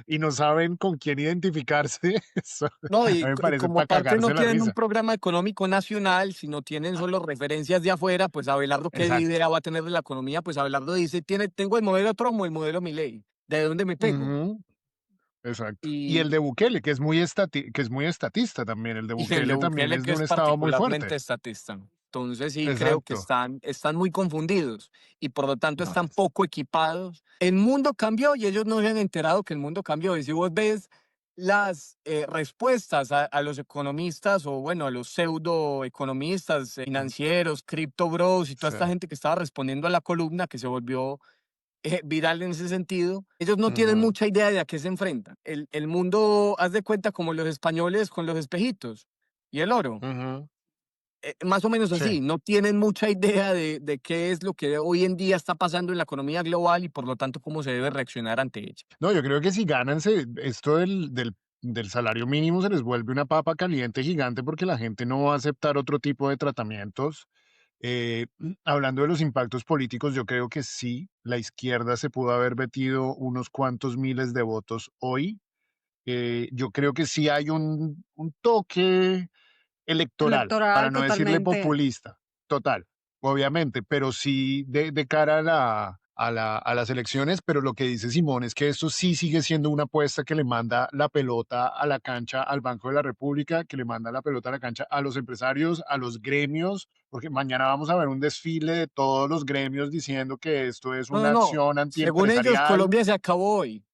y no saben con quién identificarse. Eso No, a mí me y parece como para aparte no cagarse la tienen un risa. programa económico nacional, sino tienen solo referencias de afuera, pues Abelardo, ¿qué Exacto. idea va a tener de la economía? Pues Abelardo dice, tengo el modelo Trump o el modelo Milei. ¿De dónde me pego? Ujú. Exacto. Y el Y, de Bukele, que es muy estatista también. El de y el de Bukele también Bukele, es que de un es estado muy particularmente fuerte. estatista. Entonces sí creo que Exacto. están muy confundidos y por lo tanto No. están poco equipados. El mundo cambió y ellos no se han enterado que el mundo cambió. Y si vos ves las respuestas a los economistas o bueno, a los pseudo economistas financieros, Crypto Bros y toda Sí. esta gente que estaba respondiendo a la columna que se volvió viral en ese sentido, ellos no tienen Ujú. mucha idea de a qué se enfrentan. El mundo, haz de cuenta, como los españoles con los espejitos y el oro. Ujú. Más o menos Sí. así, no tienen mucha idea de qué es lo que hoy en día está pasando en la economía global y por lo tanto cómo se debe reaccionar ante ella. No, yo creo que si ganan esto del salario mínimo se les vuelve una papa caliente gigante porque la gente no va a aceptar otro tipo de tratamientos. Hablando de los impactos políticos, yo creo que sí, la izquierda se pudo haber metido unos cuantos miles de votos hoy. Yo creo que sí hay un toque electoral, para Electoral, no decirle totalmente. populista, total, obviamente, pero sí de cara a las elecciones, pero lo que dice Simón es que esto sí sigue siendo una apuesta que le manda la pelota a la cancha al Banco de la República, que le manda la pelota a la cancha a los empresarios, a los gremios, porque mañana vamos a ver un desfile de todos los gremios diciendo que esto es No, no, una no. acción Según ellos, antiempresarial. Colombia se acabó hoy.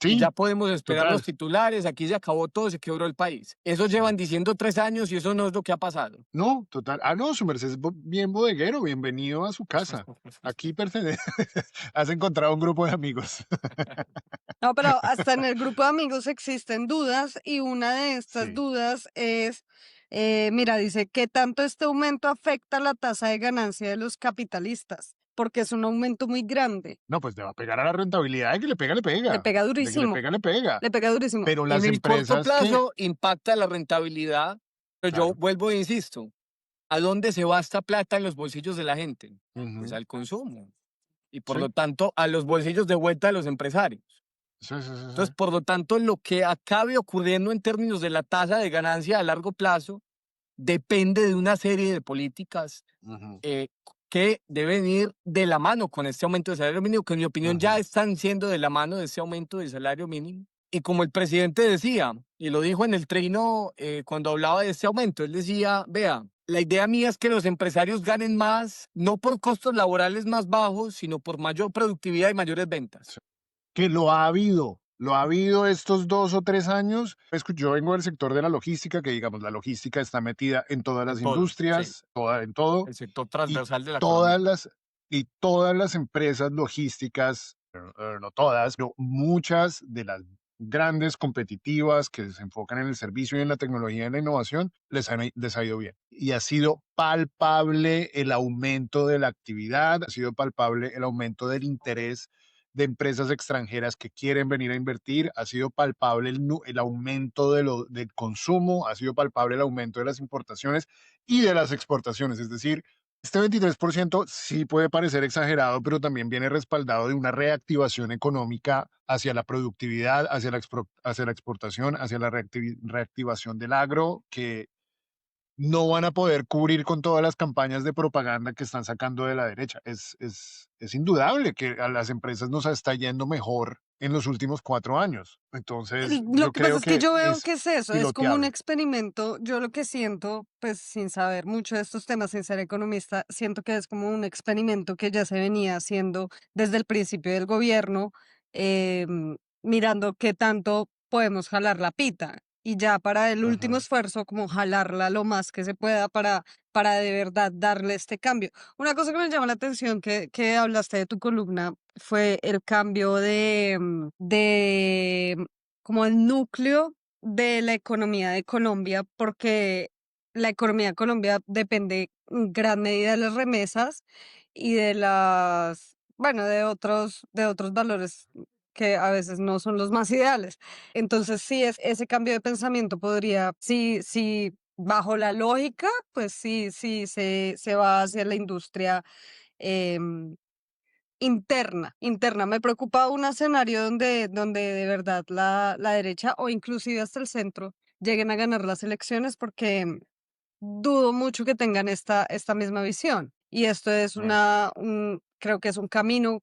Y ya Sí, podemos esperar los total. titulares, aquí se acabó todo, se quebró el país. Eso llevan diciendo 3 años y eso no es lo que ha pasado. No, total. Ah, no, su merced es bien bodeguero, bienvenido a su casa. Aquí pertenece. Has encontrado un grupo de amigos. No, pero hasta en el grupo de amigos existen dudas y una de estas Sí. dudas es, mira, dice, ¿qué tanto este aumento afecta la tasa de ganancia de los capitalistas? Porque es un aumento muy grande, No, pues le va a pegar a la rentabilidad, de que le pega, le le pega. pega De que le durísimo, pega, le pega. le pega durísimo. Pero En las el corto empresas que, plazo impacta la rentabilidad, pero yo claro, vuelvo e insisto, ¿a dónde se va esta plata en los bolsillos de la gente? Pues ujú, al consumo y por sí, lo tanto a los bolsillos de vuelta de los empresarios. sí, sí, sí, Entonces, sí, por lo tanto, lo que acabe ocurriendo en términos de la tasa de ganancia a largo plazo depende de una serie de políticas ujú, que deben ir de la mano con este aumento del salario mínimo, que en mi opinión ya ujú. están siendo de la mano de ese aumento del salario mínimo. Y como el presidente decía, y lo dijo en el trino cuando hablaba de este aumento, él decía, vea, la idea mía es que los empresarios ganen más, no por costos laborales más bajos, sino por mayor productividad y mayores ventas. Que lo ha habido estos 2 o 3 años. Yo vengo del sector de la logística, que digamos, la logística está metida en todas En las todo, sí, industrias, en todo, el sector y transversal de la todas economía. las, y todas las empresas logísticas, no todas, pero muchas de las grandes competitivas que se enfocan en el servicio y en la tecnología y en la innovación, les ha ido bien. Y ha sido palpable el aumento de la actividad, ha sido palpable el aumento del interés de empresas extranjeras que quieren venir a invertir, ha sido palpable el aumento del consumo, ha sido palpable el aumento de las importaciones y de las exportaciones. Es decir, este 23% sí puede parecer exagerado, pero también viene respaldado de una reactivación económica hacia la productividad, hacia la exportación, hacia la reactivación del agro, que no van a poder cubrir con todas las campañas de propaganda que están sacando de la derecha. Es indudable que a las empresas nos está yendo mejor en los últimos 4 años. Entonces, Lo yo que pasa creo es que que yo veo es que es eso, es como un piloteable. experimento. Yo lo que siento, pues sin saber mucho de estos temas, sin ser economista, siento que es como un experimento que ya se venía haciendo desde el principio del gobierno, mirando qué tanto podemos jalar la pita. Y ya para el último Ajá, esfuerzo, como jalarla lo más que se pueda para de verdad darle este cambio. Una cosa que me llama la atención que hablaste de tu columna fue el cambio de como el núcleo de la economía de Colombia, porque la economía de Colombia depende en gran medida de las remesas y de bueno, de otros valores que a veces no son los más ideales. Entonces, sí, ese cambio de pensamiento podría, sí, bajo la lógica, pues sí, se va hacia la industria em, interna. Me preocupa un escenario donde de verdad la derecha o inclusive hasta el centro lleguen a ganar las elecciones porque dudo mucho que tengan esta misma visión. Y esto es claro. creo que es un camino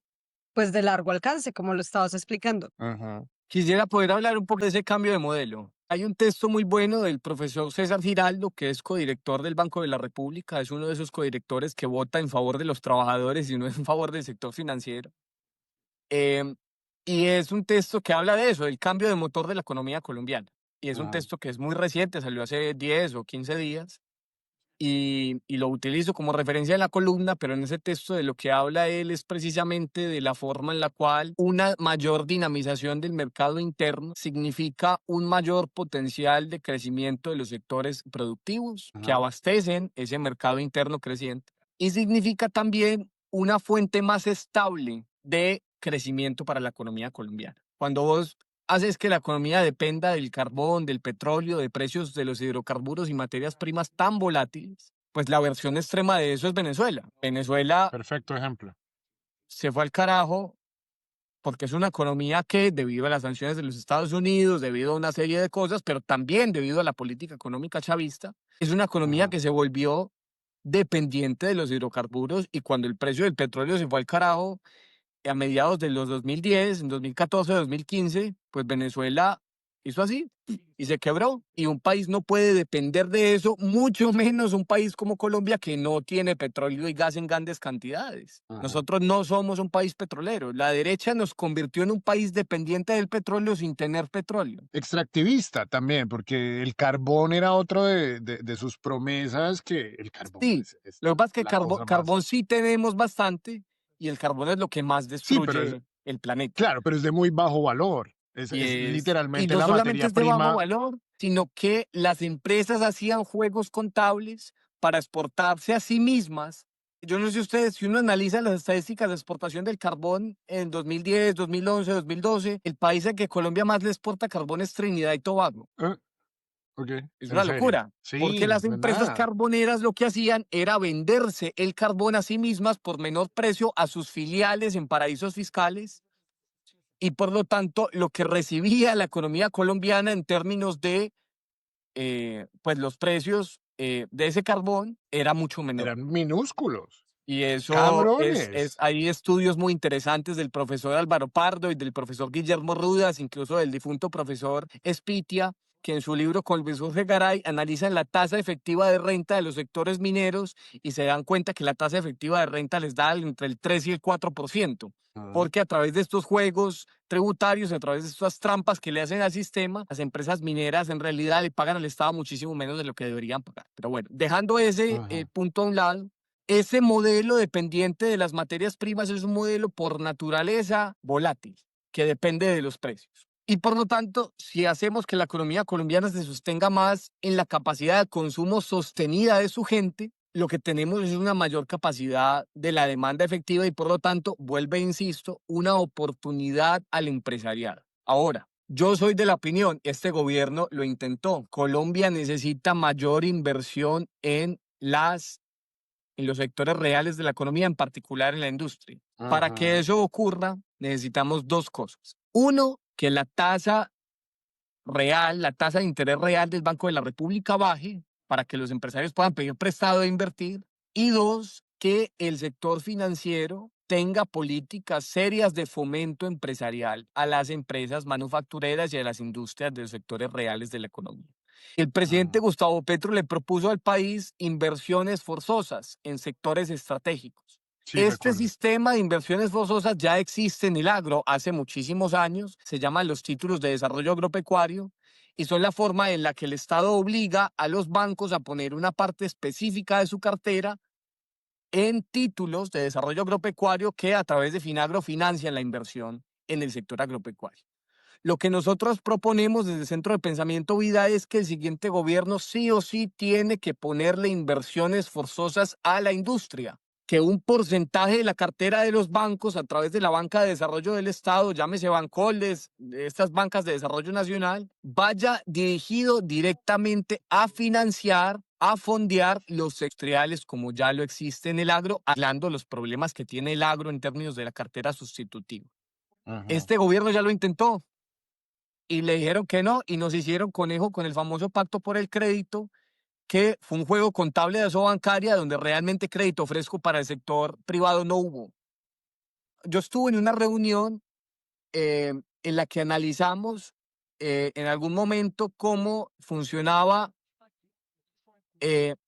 pues de largo alcance, como lo estabas explicando. Ajá, Quisiera poder hablar un poco de ese cambio de modelo. Hay un texto muy bueno del profesor César Giraldo, que es codirector del Banco de la República, es uno de esos codirectores que vota en favor de los trabajadores y no en favor del sector financiero. Em, y es un texto que habla de eso, del cambio de motor de la economía colombiana. Y es un ajá, texto que es muy reciente, salió hace 10 o 15 días y lo utilizo como referencia en la columna, pero en ese texto de lo que habla él es precisamente de la forma en la cual una mayor dinamización del mercado interno significa un mayor potencial de crecimiento de los sectores productivos que ajá, abastecen ese mercado interno creciente y significa también una fuente más estable de crecimiento para la economía colombiana. Cuando vos haces que la economía dependa del carbón, del petróleo, de precios de los hidrocarburos y materias primas tan volátiles, pues la versión extrema de eso es Venezuela. Venezuela perfecto ejemplo. se fue al carajo porque es una economía que, debido a las sanciones de los Estados Unidos, debido a una serie de cosas, pero también debido a la política económica chavista, es una economía Ajá, que se volvió dependiente de los hidrocarburos y cuando el precio del petróleo se fue al carajo, a mediados de los 2010, en 2014, 2015, pues Venezuela hizo así y se quebró. Y un país no puede depender de eso, mucho menos un país como Colombia que no tiene petróleo y gas en grandes cantidades. Ajá. Nosotros no somos un país petrolero. La derecha nos convirtió en un país dependiente del petróleo sin tener petróleo. Extractivista también, porque el carbón era otro de sus promesas, que el carbón Sí, es lo que pasa es que la cosa más... carbón sí tenemos bastante y el carbón es lo que más Sí, pero es, destruye el planeta. claro, pero es de muy bajo valor. Es Y literalmente no la solamente materia es de bajo prima. valor, sino que las empresas hacían juegos contables para exportarse a sí mismas. Yo no sé ustedes, si uno analiza las estadísticas de exportación del carbón en 2010, 2011, 2012, el país al que Colombia más le exporta carbón es Trinidad y Tobago. Ok, Es en una serio. locura, porque Sí, las no es empresas nada. carboneras lo que hacían era venderse el carbón a sí mismas por menor precio a sus filiales en paraísos fiscales y por lo tanto lo que recibía la economía colombiana en términos de pues los precios de ese carbón era mucho menor. Eran minúsculos. Y eso Cabrones. hay estudios muy interesantes del profesor Álvaro Pardo y del profesor Guillermo Rudas, incluso del difunto profesor Espitia, que en su libro con Luis Jorge Garay analizan la tasa efectiva de renta de los sectores mineros y se dan cuenta que la tasa efectiva de renta les da entre el 3 y el 4%, Ah, porque a través de estos juegos tributarios, a través de estas trampas que le hacen al sistema, las empresas mineras en realidad le pagan al Estado muchísimo menos de lo que deberían pagar. Pero bueno, dejando ese ajá. punto a un lado, ese modelo dependiente de las materias primas es un modelo por naturaleza volátil, que depende de los precios. Y por lo tanto, si hacemos que la economía colombiana se sostenga más en la capacidad de consumo sostenida de su gente, lo que tenemos es una mayor capacidad de la demanda efectiva y por lo tanto, vuelve, insisto, una oportunidad al empresariado. Ahora, yo soy de la opinión, este gobierno lo intentó. Colombia necesita mayor inversión en los sectores reales de la economía, en particular en la industria. Para que Ajá. eso ocurra, necesitamos dos cosas. Uno, que la tasa real, la tasa de interés real del Banco de la República baje para que los empresarios puedan pedir prestado e invertir. Y dos, que el sector financiero tenga políticas serias de fomento empresarial a las empresas manufactureras y a las industrias de los sectores reales de la economía. El presidente Ajá. Gustavo Petro le propuso al país inversiones forzosas en sectores estratégicos. Sí, Este recuerdo. sistema de inversiones forzosas ya existe en el agro hace muchísimos años, se llaman los títulos de desarrollo agropecuario y son la forma en la que el Estado obliga a los bancos a poner una parte específica de su cartera en títulos de desarrollo agropecuario que a través de Finagro financian la inversión en el sector agropecuario. Lo que nosotros proponemos desde el Centro de Pensamiento Vida es que el siguiente gobierno sí o sí tiene que ponerle inversiones forzosas a la industria, que un porcentaje de la cartera de los bancos a través de la banca de desarrollo del Estado, llámese Bancoldes, de estas bancas de desarrollo nacional, vaya dirigido directamente a financiar, a fondear los sectoriales como ya lo existe en el agro, hablando los problemas que tiene el agro en términos de la cartera sustitutiva. Ajá. Este gobierno ya lo intentó y le dijeron que no y nos hicieron conejo con el famoso pacto por el crédito, que fue un juego contable de bancaria donde realmente crédito fresco para el sector privado no hubo. Yo estuve en una reunión en la que analizamos en algún momento cómo funcionaba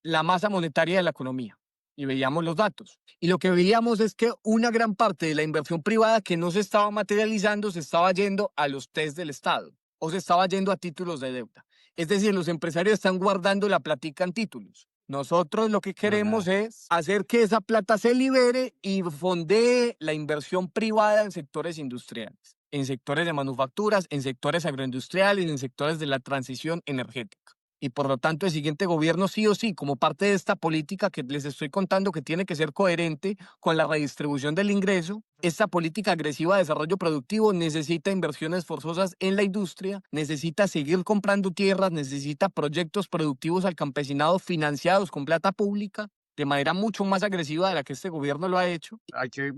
la masa monetaria de la economía y veíamos los datos. Y lo que veíamos es que una gran parte de la inversión privada que no se estaba materializando se estaba yendo a los test del Estado o se estaba yendo a títulos de deuda. Es decir, los empresarios están guardando la platica en títulos. Nosotros lo que queremos Ajá. es hacer que esa plata se libere y fondee la inversión privada en sectores industriales, en sectores de manufacturas, en sectores agroindustriales, en sectores de la transición energética. Y por lo tanto, el siguiente gobierno sí o sí, como parte de esta política que les estoy contando que tiene que ser coherente con la redistribución del ingreso, esta política agresiva de desarrollo productivo necesita inversiones forzosas en la industria, necesita seguir comprando tierras, necesita proyectos productivos al campesinado financiados con plata pública de manera mucho más agresiva de la que este gobierno lo ha hecho. Hay que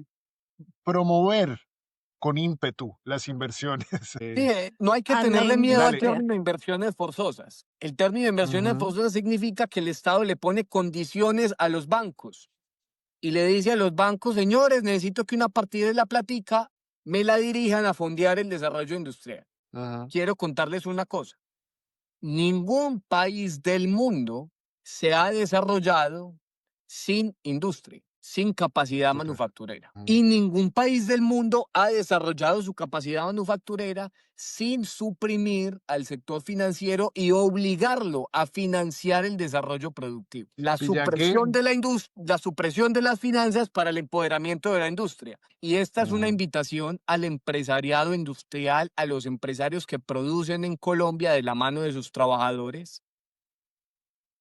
promover con ímpetu las inversiones. Sí, no hay que A la tenerle miedo al Dale. industria. término de inversiones forzosas. El término de inversiones Ujú. forzosas significa que el Estado le pone condiciones a los bancos y le dice a los bancos, señores, necesito que una partida de la platica me la dirijan a fondear el desarrollo industrial. Ajá. Quiero contarles una cosa. Ningún país del mundo se ha desarrollado sin industria, sin capacidad Total. manufacturera. Mm. Y ningún país del mundo ha desarrollado su capacidad manufacturera sin suprimir al sector financiero y obligarlo a financiar el desarrollo productivo. La Y ya que, supresión de la supresión de las finanzas para el empoderamiento de la industria. Y esta es una Ajá. invitación al empresariado industrial, a los empresarios que producen en Colombia de la mano de sus trabajadores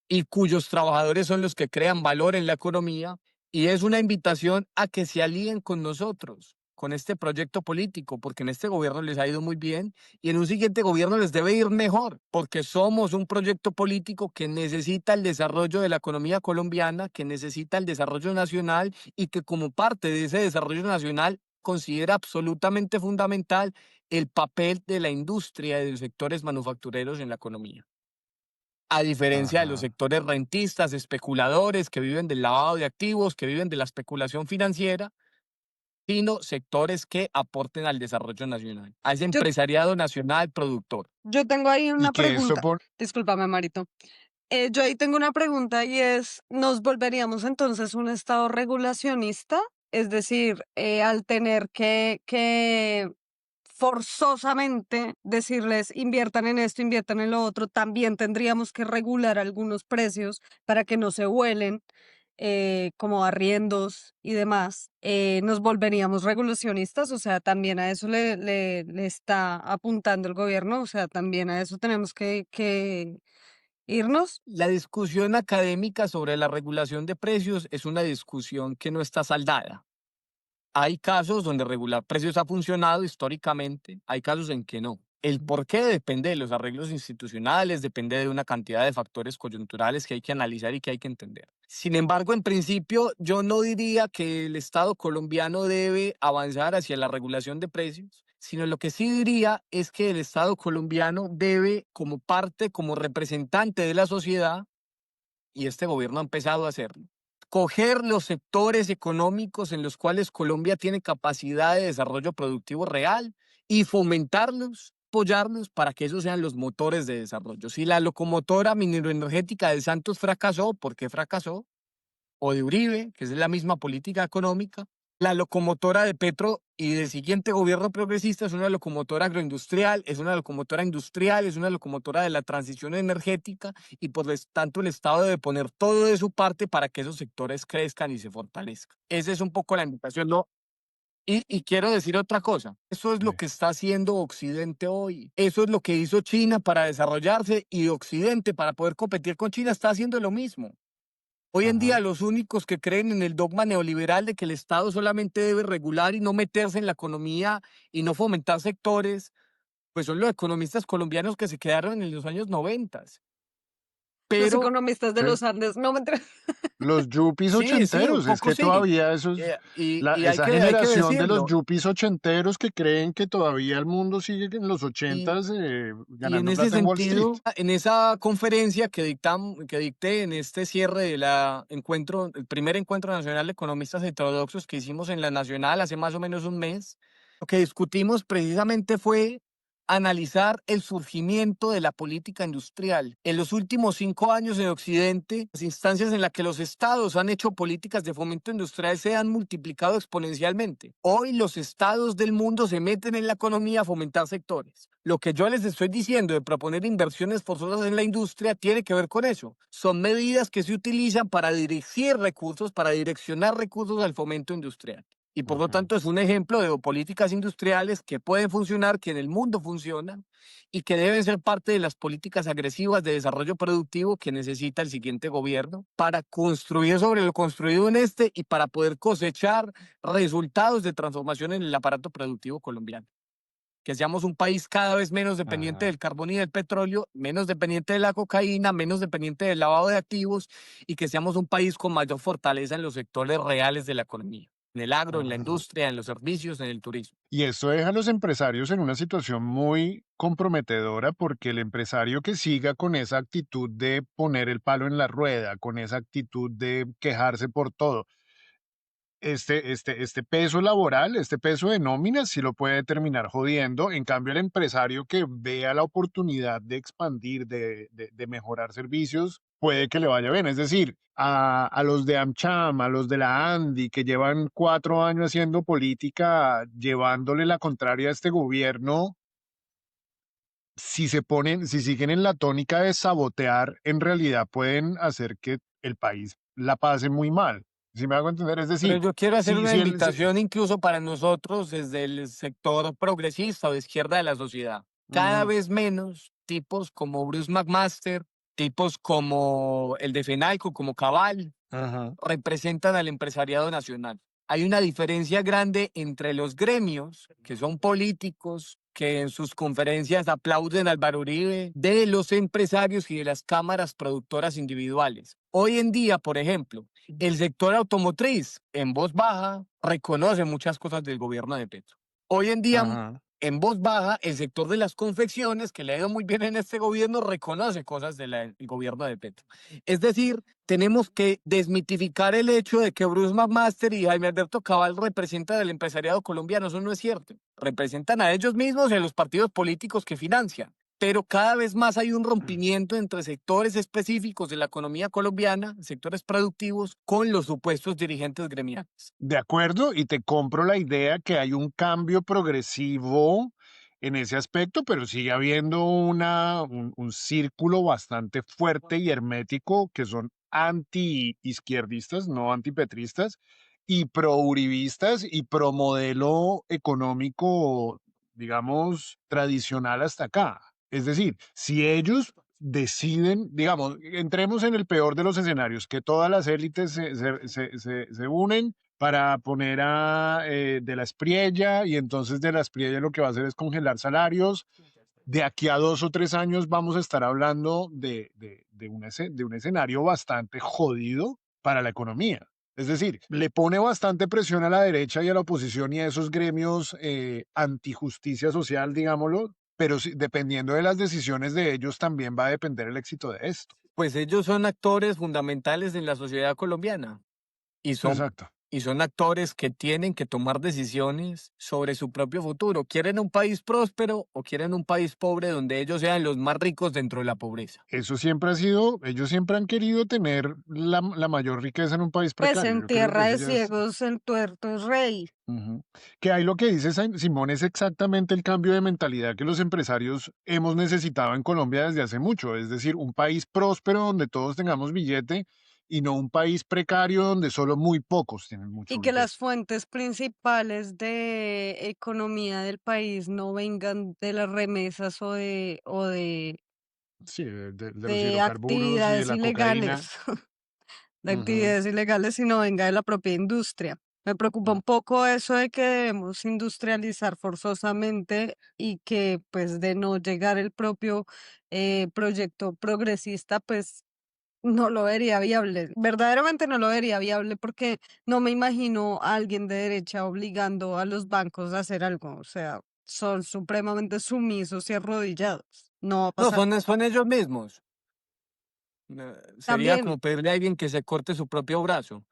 y cuyos trabajadores son los que crean valor en la economía. Y es una invitación a que se alíen con nosotros, con este proyecto político, porque en este gobierno les ha ido muy bien y en un siguiente gobierno les debe ir mejor, porque somos un proyecto político que necesita el desarrollo de la economía colombiana, que necesita el desarrollo nacional y que como parte de ese desarrollo nacional considera absolutamente fundamental el papel de la industria y de los sectores manufactureros en la economía. A diferencia de los ajá. sectores rentistas, especuladores que viven del lavado de activos, que viven de la especulación financiera, sino sectores que aporten al desarrollo nacional, a ese Yo, empresariado nacional productor. yo tengo ahí Y una que esto pregunta. por, Discúlpame, Marito. Yo ahí tengo una pregunta y es, ¿nos volveríamos entonces un estado regulacionista? Es decir, al tener que forzosamente decirles inviertan en esto, inviertan en lo otro, también tendríamos que regular algunos precios para que no se vuelen, como arriendos y demás. ¿Nos volveríamos regulacionistas? O sea, también a eso le está apuntando el gobierno, o sea, también a eso tenemos que irnos. La discusión académica sobre la regulación de precios es una discusión que no está saldada. Hay casos donde regular precios ha funcionado históricamente, hay casos en que no. El por qué depende de los arreglos institucionales, depende de una cantidad de factores coyunturales que hay que analizar y que hay que entender. Sin embargo, en principio, yo no diría que el Estado colombiano debe avanzar hacia la regulación de precios, sino lo que sí diría es que el Estado colombiano debe, como parte, como representante de la sociedad, y este gobierno ha empezado a hacerlo, coger los sectores económicos en los cuales Colombia tiene capacidad de desarrollo productivo real y fomentarlos, apoyarlos para que esos sean los motores de desarrollo. Si la locomotora mineroenergética de Santos fracasó, ¿por qué fracasó? O de Uribe, que es la misma política económica, la locomotora de Petro y del siguiente gobierno progresista es una locomotora agroindustrial, es una locomotora industrial, es una locomotora de la transición energética y por lo tanto el Estado debe poner todo de su parte para que esos sectores crezcan y se fortalezcan. Esa es un poco la invitación, ¿no? Y quiero decir otra cosa, eso es lo que está haciendo Occidente hoy, eso es lo que hizo China para desarrollarse y Occidente para poder competir con China está haciendo lo mismo. Hoy en ajá. día los únicos que creen en el dogma neoliberal de que el Estado solamente debe regular y no meterse en la economía y no fomentar sectores, pues son los economistas colombianos que se quedaron en los años 90. Los Pero economistas de Sí. los Andes, no me Los yuppies sí, un ochenteros, es poco que sí. todavía esos, Y hay esa que generación de los decirlo. yuppies ochenteros que creen que todavía el mundo sigue en los Y, ochentas y en ganando ese plata en Wall Street. sentido, en esa conferencia que dicté en este cierre de el primer encuentro nacional de economistas heterodoxos que hicimos en la Nacional hace más o menos un mes, lo que discutimos precisamente fue analizar el surgimiento de la política industrial. En los últimos 5 años en Occidente, las instancias en las que los estados han hecho políticas de fomento industrial se han multiplicado exponencialmente. Hoy los estados del mundo se meten en la economía a fomentar sectores. Lo que yo les estoy diciendo de proponer inversiones forzosas en la industria tiene que ver con eso. Son medidas que se utilizan para dirigir recursos, para direccionar recursos al fomento industrial. Y por lo Ok. tanto es un ejemplo de políticas industriales que pueden funcionar, que en el mundo funcionan y que deben ser parte de las políticas agresivas de desarrollo productivo que necesita el siguiente gobierno para construir sobre lo construido en este y para poder cosechar resultados de transformación en el aparato productivo colombiano. Que seamos un país cada vez menos dependiente Ajá. del carbón y del petróleo, menos dependiente de la cocaína, menos dependiente del lavado de activos y que seamos un país con mayor fortaleza en los sectores reales de la economía, en el agro, en la Ajá. industria, en los servicios, en el turismo. Y esto deja a los empresarios en una situación muy comprometedora porque el empresario que siga con esa actitud de poner el palo en la rueda, con esa actitud de quejarse por todo, este peso laboral, este peso de nóminas, sí lo puede terminar jodiendo. En cambio, el empresario que vea la oportunidad de expandir, de mejorar servicios, puede que le vaya bien. Es decir, a los de AmCham, a los de la Andy, que llevan 4 años haciendo política, llevándole la contraria a este gobierno, si siguen en la tónica de sabotear, en realidad pueden hacer que el país la pase muy mal. ¿Sí me hago entender? Es Pero decir, yo quiero hacer una si el, si- invitación incluso para nosotros desde el sector progresista o de izquierda de la sociedad. Cada Ujú, vez menos tipos como Bruce McMaster, tipos como el de Fenalco, como Cabal, ajá, representan al empresariado nacional. Hay una diferencia grande entre los gremios, que son políticos, que en sus conferencias aplauden a Álvaro Uribe, de los empresarios y de las cámaras productoras individuales. Hoy en día, por ejemplo, el sector automotriz, en voz baja, reconoce muchas cosas del gobierno de Petro. Hoy en día, ajá. en voz baja, el sector de las confecciones, que le ha ido muy bien en este gobierno, reconoce cosas del gobierno de Petro. Es decir, tenemos que desmitificar el hecho de que Bruce McMaster y Jaime Alberto Cabal representan al empresariado colombiano. Eso no es cierto. Representan a ellos mismos y a los partidos políticos que financian. Pero cada vez más hay un rompimiento entre sectores específicos de la economía colombiana, sectores productivos, con los supuestos dirigentes gremiales. De acuerdo, y te compro la idea que hay un cambio progresivo en ese aspecto, pero sigue habiendo un círculo bastante fuerte y hermético que son anti-izquierdistas, no antipetristas, y pro-uribistas y pro-modelo económico, digamos, tradicional hasta acá. Es decir, si ellos deciden, digamos, entremos en el peor de los escenarios, que todas las élites se unen para poner a De la Espriella, y entonces De la Espriella lo que va a hacer es congelar salarios. De aquí a 2 o 3 años vamos a estar hablando de un escenario bastante jodido para la economía. Es decir, le pone bastante presión a la derecha y a la oposición y a esos gremios antijusticia social, digámoslo, pero dependiendo de las decisiones de ellos también va a depender el éxito de esto. Pues ellos son actores fundamentales en la sociedad colombiana y son, Exacto. y son actores que tienen que tomar decisiones sobre su propio futuro. ¿Quieren un país próspero o quieren un país pobre donde ellos sean los más ricos dentro de la pobreza? Eso siempre ha sido, ellos siempre han querido tener la mayor riqueza en un país Pues precario. en Yo creo que tierra eso de ya es. ciegos el tuerto es rey. Ujú. Que ahí lo que dice Simón es exactamente el cambio de mentalidad que los empresarios hemos necesitado en Colombia desde hace mucho. Es decir, un país próspero donde todos tengamos billete y no un país precario donde solo muy pocos tienen mucho Y que las billete. fuentes principales de economía del país no vengan de las remesas Sí, de los de hidrocarburos y de actividades la cocaína. ilegales, de Ujú. actividades ilegales, sino venga de la propia industria. Me preocupa Mm. un poco eso de que debemos industrializar forzosamente y que pues de no llegar el propio proyecto progresista, pues no lo vería viable. Verdaderamente no lo vería viable porque no me imagino a alguien de derecha obligando a los bancos a hacer algo. O sea, son supremamente sumisos y arrodillados. No va a No, pasar. son ellos mismos. Sería También, como pedirle a alguien que se corte su propio brazo.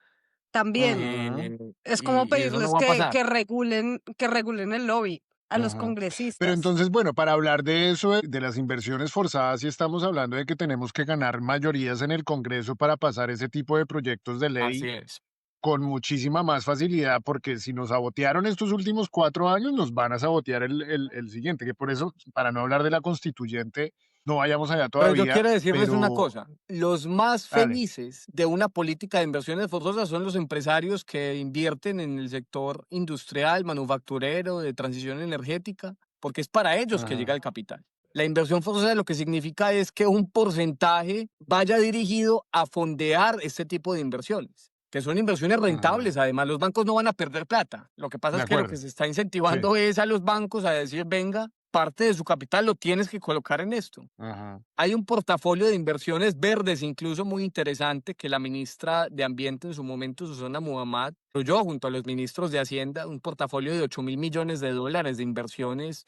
también. Ajá. Es como Y eso no pedirles va a pasar. que regulen el lobby a los Ajá. Pero congresistas. entonces, bueno, para hablar de eso, de las inversiones forzadas, sí estamos hablando de que tenemos que ganar mayorías en el Congreso para pasar ese tipo de proyectos de Así ley es. con muchísima más facilidad, porque si nos sabotearon estos últimos 4 años, nos van a sabotear el siguiente, que por eso, para no hablar de la constituyente, no vayamos allá Pero yo todavía, quiero decirles una pero cosa, los más dale. felices de una política de inversiones forzosas son los empresarios que invierten en el sector industrial, manufacturero, de transición energética, porque es para ellos que llega Ajá, el capital. La inversión forzosa lo que significa es que un porcentaje vaya dirigido a fondear este tipo de inversiones, que son inversiones ajá. rentables. Además, los bancos no van a perder plata. Lo que pasa De es que lo que acuerdo, se está sí. incentivando es a los bancos a decir, venga, parte de su capital lo tienes que colocar en esto. Ajá. Hay un portafolio de inversiones verdes, incluso muy interesante, que la ministra de Ambiente en su momento, Susana Muhammad, yo junto a los ministros de Hacienda, un portafolio de 8.000 millones de dólares de inversiones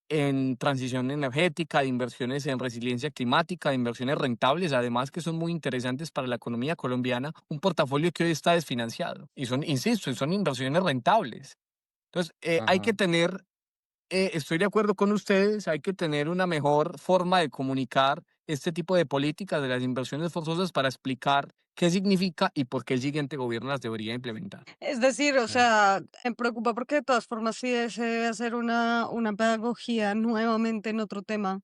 en transición energética, de inversiones en resiliencia climática, de inversiones rentables, además que son muy interesantes para la economía colombiana, un portafolio que hoy está desfinanciado. Y son, insisto, son inversiones rentables. Entonces, hay que Ajá. tener, estoy de acuerdo con ustedes, hay que tener una mejor forma de comunicar este tipo de políticas de las inversiones forzosas para explicar qué significa y por qué el siguiente gobierno las debería implementar. Es decir, o Sí. sea, me preocupa porque de todas formas sí se debe hacer una pedagogía nuevamente en otro tema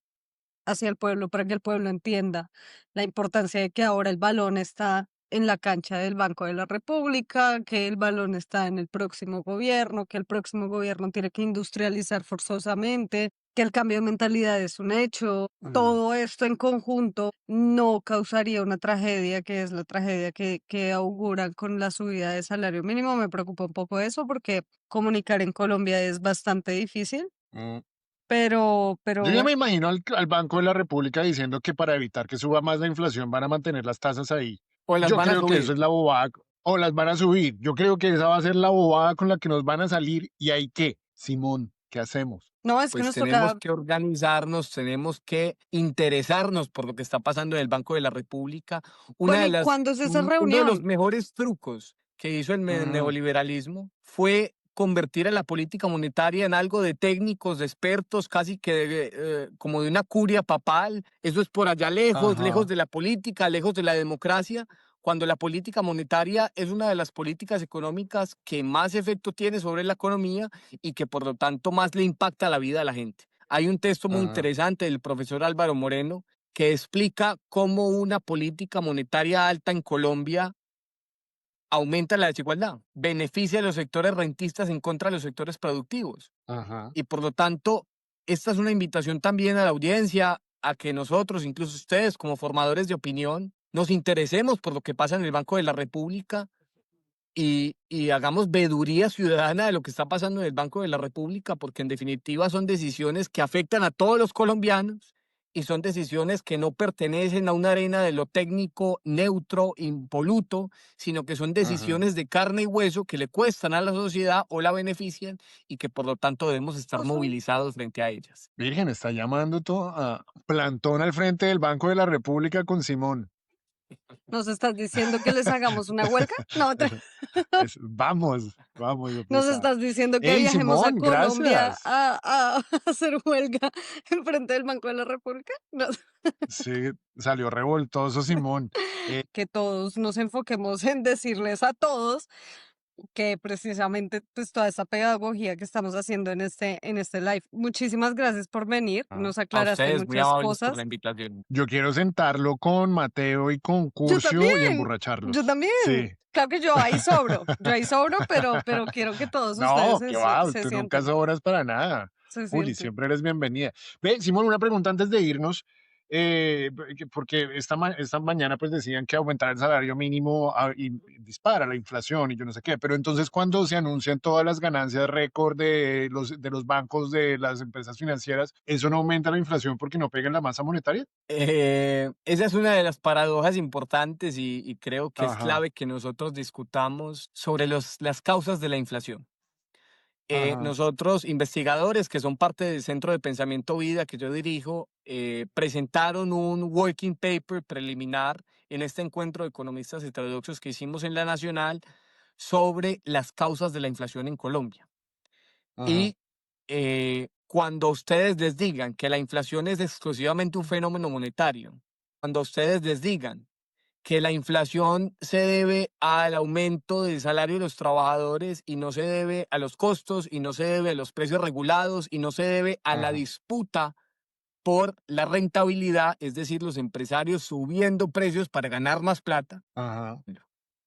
hacia el pueblo para que el pueblo entienda la importancia de que ahora el balón está en la cancha del Banco de la República, que el balón está en el próximo gobierno, que el próximo gobierno tiene que industrializar forzosamente, que el cambio de mentalidad es un hecho. Todo esto en conjunto no causaría una tragedia, que es la tragedia que auguran con la subida de salario mínimo. Me preocupa un poco eso porque comunicar en Colombia es bastante difícil, Mm. pero Yo ya bueno. me imagino al Banco de la República diciendo que para evitar que suba más la inflación van a mantener las tasas ahí. O las Yo van a creo que eso subir. es la bobada, o las van a subir. Yo creo que esa va a ser la bobada con la que nos van a salir. ¿Y ahí qué? Simón, ¿qué hacemos? No, es que Pues nos tenemos toca. que organizarnos, tenemos que interesarnos por lo que está pasando en el Banco de la República. Bueno, ¿y cuándo es esa Uno de los reunión? mejores trucos que hizo el Mm, neoliberalismo fue convertir a la política monetaria en algo de técnicos, de expertos, casi que como de una curia papal. Eso es por allá lejos, lejos ajá, de la política, lejos de la democracia, cuando la política monetaria es una de las políticas económicas que más efecto tiene sobre la economía y que por lo tanto más le impacta la vida a la gente. Hay un texto muy ajá, interesante del profesor Álvaro Moreno que explica cómo una política monetaria alta en Colombia aumenta la desigualdad, beneficia a los sectores rentistas en contra de los sectores productivos. ajá. Y por lo tanto, esta es una invitación también a la audiencia a que nosotros, incluso ustedes como formadores de opinión, nos interesemos por lo que pasa en el Banco de la República y hagamos veeduría ciudadana de lo que está pasando en el Banco de la República, porque en definitiva son decisiones que afectan a todos los colombianos y son decisiones que no pertenecen a una arena de lo técnico neutro, impoluto, sino que son Ajá. decisiones de carne y hueso que le cuestan a la sociedad o la benefician y que por lo tanto debemos estar Oso, movilizados frente a ellas. Virgen, está llamando todo a plantón al frente del Banco de la República con Simón. ¿nos estás diciendo que les hagamos una huelga? No, Vamos, vamos, nos puta. estás diciendo que Hey, viajemos a Simón, Colombia gracias. a hacer huelga en frente del Banco de la República. No, Sí, salió revoltoso Simón. que todos nos enfoquemos en decirles a todos que precisamente pues toda esta pedagogía que estamos haciendo en este live. Muchísimas gracias por venir, Ah, nos A aclaraste ustedes, muy muchas amables por la cosas. invitación. Yo quiero sentarlo con Mateo y con Yo Curcio y también, yo emborracharlos. también. Sí. Claro que yo ahí sobro, pero quiero que todos ustedes No, que va, se tú nunca sientan, sobras para nada. se Juli, sienten. siempre eres bienvenida. Ve, Simón, una pregunta antes de irnos, porque esta mañana pues decían que aumentar el salario mínimo y dispara la inflación y yo no sé qué, pero entonces cuando se anuncian todas las ganancias récord de los bancos, de las empresas financieras, ¿eso no aumenta la inflación porque no pega en la masa monetaria? Esa es una de las paradojas importantes y creo que es Ajá, clave que nosotros discutamos sobre las causas de la inflación. ajá, Nosotros, investigadores que son parte del Centro de Pensamiento Vida que yo dirijo, presentaron un working paper preliminar en este encuentro de economistas heterodoxos que hicimos en la Nacional sobre las causas de la inflación en Colombia. ajá, Y cuando ustedes les digan que la inflación es exclusivamente un fenómeno monetario, cuando ustedes les digan que la inflación se debe al aumento del salario de los trabajadores y no se debe a los costos y no se debe a los precios regulados y no se debe a la ajá, disputa por la rentabilidad, es decir, los empresarios subiendo precios para ganar más plata. ajá.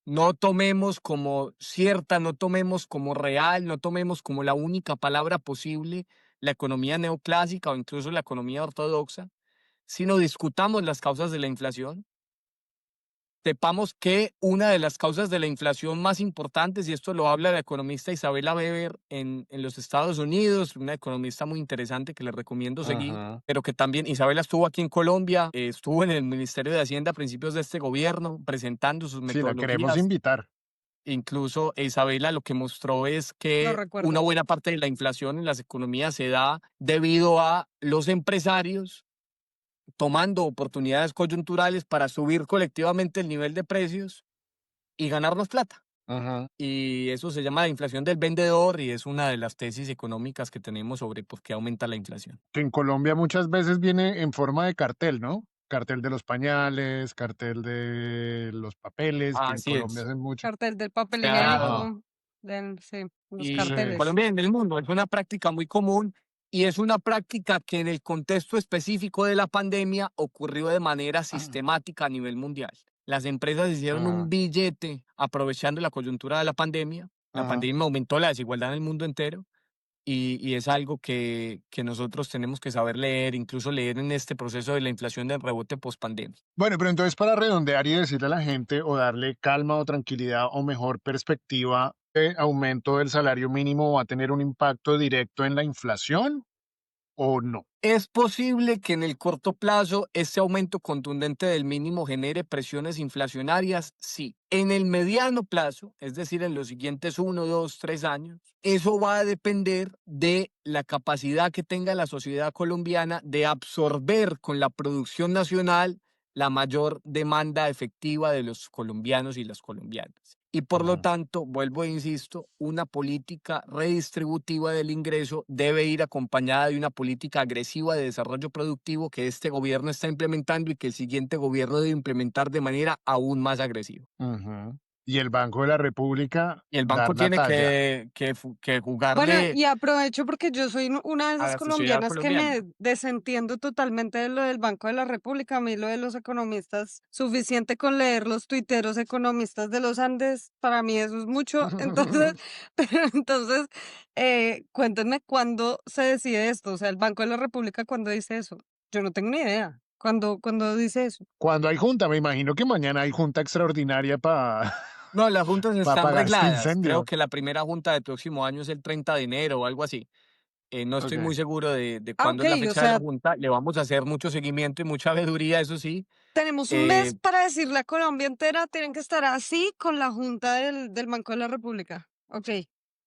No tomemos como cierta, no tomemos como real, no tomemos como la única palabra posible la economía neoclásica o incluso la economía ortodoxa, sino discutamos las causas de la inflación. Sepamos que una de las causas de la inflación más importantes, y esto lo habla la economista Isabela Weber en los Estados Unidos, una economista muy interesante que les recomiendo seguir, Ajá. pero que también Isabela estuvo aquí en Colombia, estuvo en el Ministerio de Hacienda a principios de este gobierno presentando sus Sí, la queremos metodologías. invitar. Incluso Isabela lo que mostró es Lo que recuerdo. una buena parte de la inflación en las economías se da debido a los empresarios tomando oportunidades coyunturales para subir colectivamente el nivel de precios y ganarnos plata. Ajá. Y eso se llama la inflación del vendedor y es una de las tesis económicas que tenemos sobre por qué aumenta la inflación. Que en Colombia muchas veces viene en forma de cartel, ¿no? Cartel de los pañales, cartel de los papeles, que en Así Colombia es. hacen mucho. Cartel del papel Se ha dado. Ajá. higiénico, sí, los Y en Sí. carteles. Colombia y en el mundo es una práctica muy común y es una práctica que en el contexto específico de la pandemia ocurrió de manera sistemática a nivel mundial. Las empresas hicieron Ajá. un billete aprovechando la coyuntura de la pandemia. La Ajá. pandemia aumentó la desigualdad en el mundo entero y es algo que nosotros tenemos que saber leer, incluso leer en este proceso de la inflación del rebote post-pandemia. Bueno, pero entonces para redondear y decirle a la gente o darle calma o tranquilidad o mejor perspectiva, ¿el aumento del salario mínimo va a tener un impacto directo en la inflación o no? Es posible que en el corto plazo este aumento contundente del mínimo genere presiones inflacionarias, sí. En el mediano plazo, es decir, en los siguientes 1, 2, 3 años, eso va a depender de la capacidad que tenga la sociedad colombiana de absorber con la producción nacional la mayor demanda efectiva de los colombianos y las colombianas. Y por lo Ajá. tanto, vuelvo e insisto, una política redistributiva del ingreso debe ir acompañada de una política agresiva de desarrollo productivo que este gobierno está implementando y que el siguiente gobierno debe implementar de manera aún más agresiva. Ujú. Y el Banco de la República Y el dar banco la tiene talla. que Bueno, jugarle y aprovecho porque yo soy una de a esas la sociedad colombianas que colombiana. me desentiendo totalmente de lo del Banco de la República. A mí lo de los economistas, suficiente con leer los tuiteros economistas de los Andes, para mí eso es mucho. Entonces, cuéntenme cuándo se decide esto. O sea, el Banco de la República, ¿cuándo dice eso? Yo no tengo ni idea. ¿Cuándo dice eso? Cuando hay junta, me imagino que mañana hay junta extraordinaria para No, las juntas están apagar este regladas. Creo incendio. que la primera junta del próximo año es el 30 de enero o algo así. No estoy muy Ok. seguro de Ah, cuándo ok, es la o fecha de la sea, junta. Le vamos a hacer mucho seguimiento y mucha veeduría, eso sí. tenemos un Eh, mes para decirle a Colombia entera, tienen que estar así con la Junta del Banco de la República. Ok,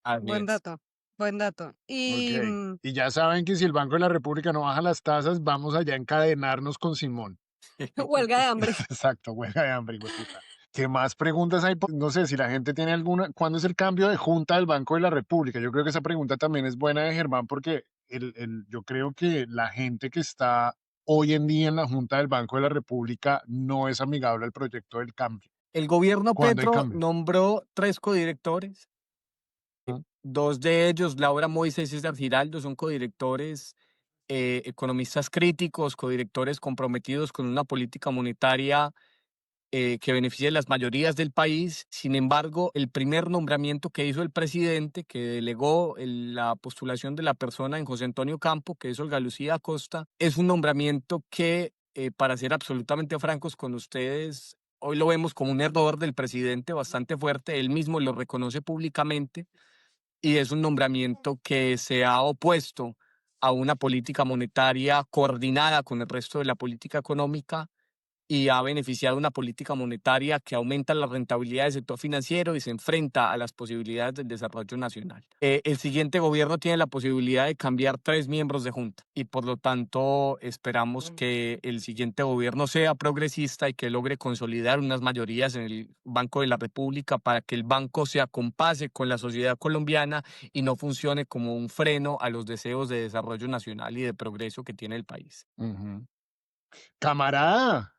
así buen es. dato, buen dato. Y Ok. Y ya saben que si el Banco de la República no baja las tasas, vamos allá a encadenarnos con Simón. huelga de hambre. Exacto, huelga de hambre, hijueputa. ¿Qué más preguntas hay? No sé si la gente tiene alguna. ¿Cuándo es el cambio de junta del Banco de la República? Yo creo que esa pregunta también es buena de Germán porque yo creo que la gente que está hoy en día en la junta del Banco de la República no es amigable al proyecto del cambio. El gobierno ¿Cuándo hay Petro cambio? nombró 3 codirectores. ¿No? 2 de ellos, Laura Moisés y César Giraldo, son codirectores, economistas críticos, codirectores comprometidos con una política monetaria que beneficie a las mayorías del país. Sin embargo, el primer nombramiento que hizo el presidente, que delegó la postulación de la persona en José Antonio Campo, que es Olga Lucía Acosta, es un nombramiento que, para ser absolutamente francos con ustedes, hoy lo vemos como un error del presidente bastante fuerte. Él mismo lo reconoce públicamente y es un nombramiento que se ha opuesto a una política monetaria coordinada con el resto de la política económica y ha beneficiado una política monetaria que aumenta la rentabilidad del sector financiero y se enfrenta a las posibilidades del desarrollo nacional. El siguiente gobierno tiene la posibilidad de cambiar 3 miembros de junta y por lo tanto esperamos que el siguiente gobierno sea progresista y que logre consolidar unas mayorías en el Banco de la República para que el banco se acompase con la sociedad colombiana y no funcione como un freno a los deseos de desarrollo nacional y de progreso que tiene el país. Ujú. Camarada,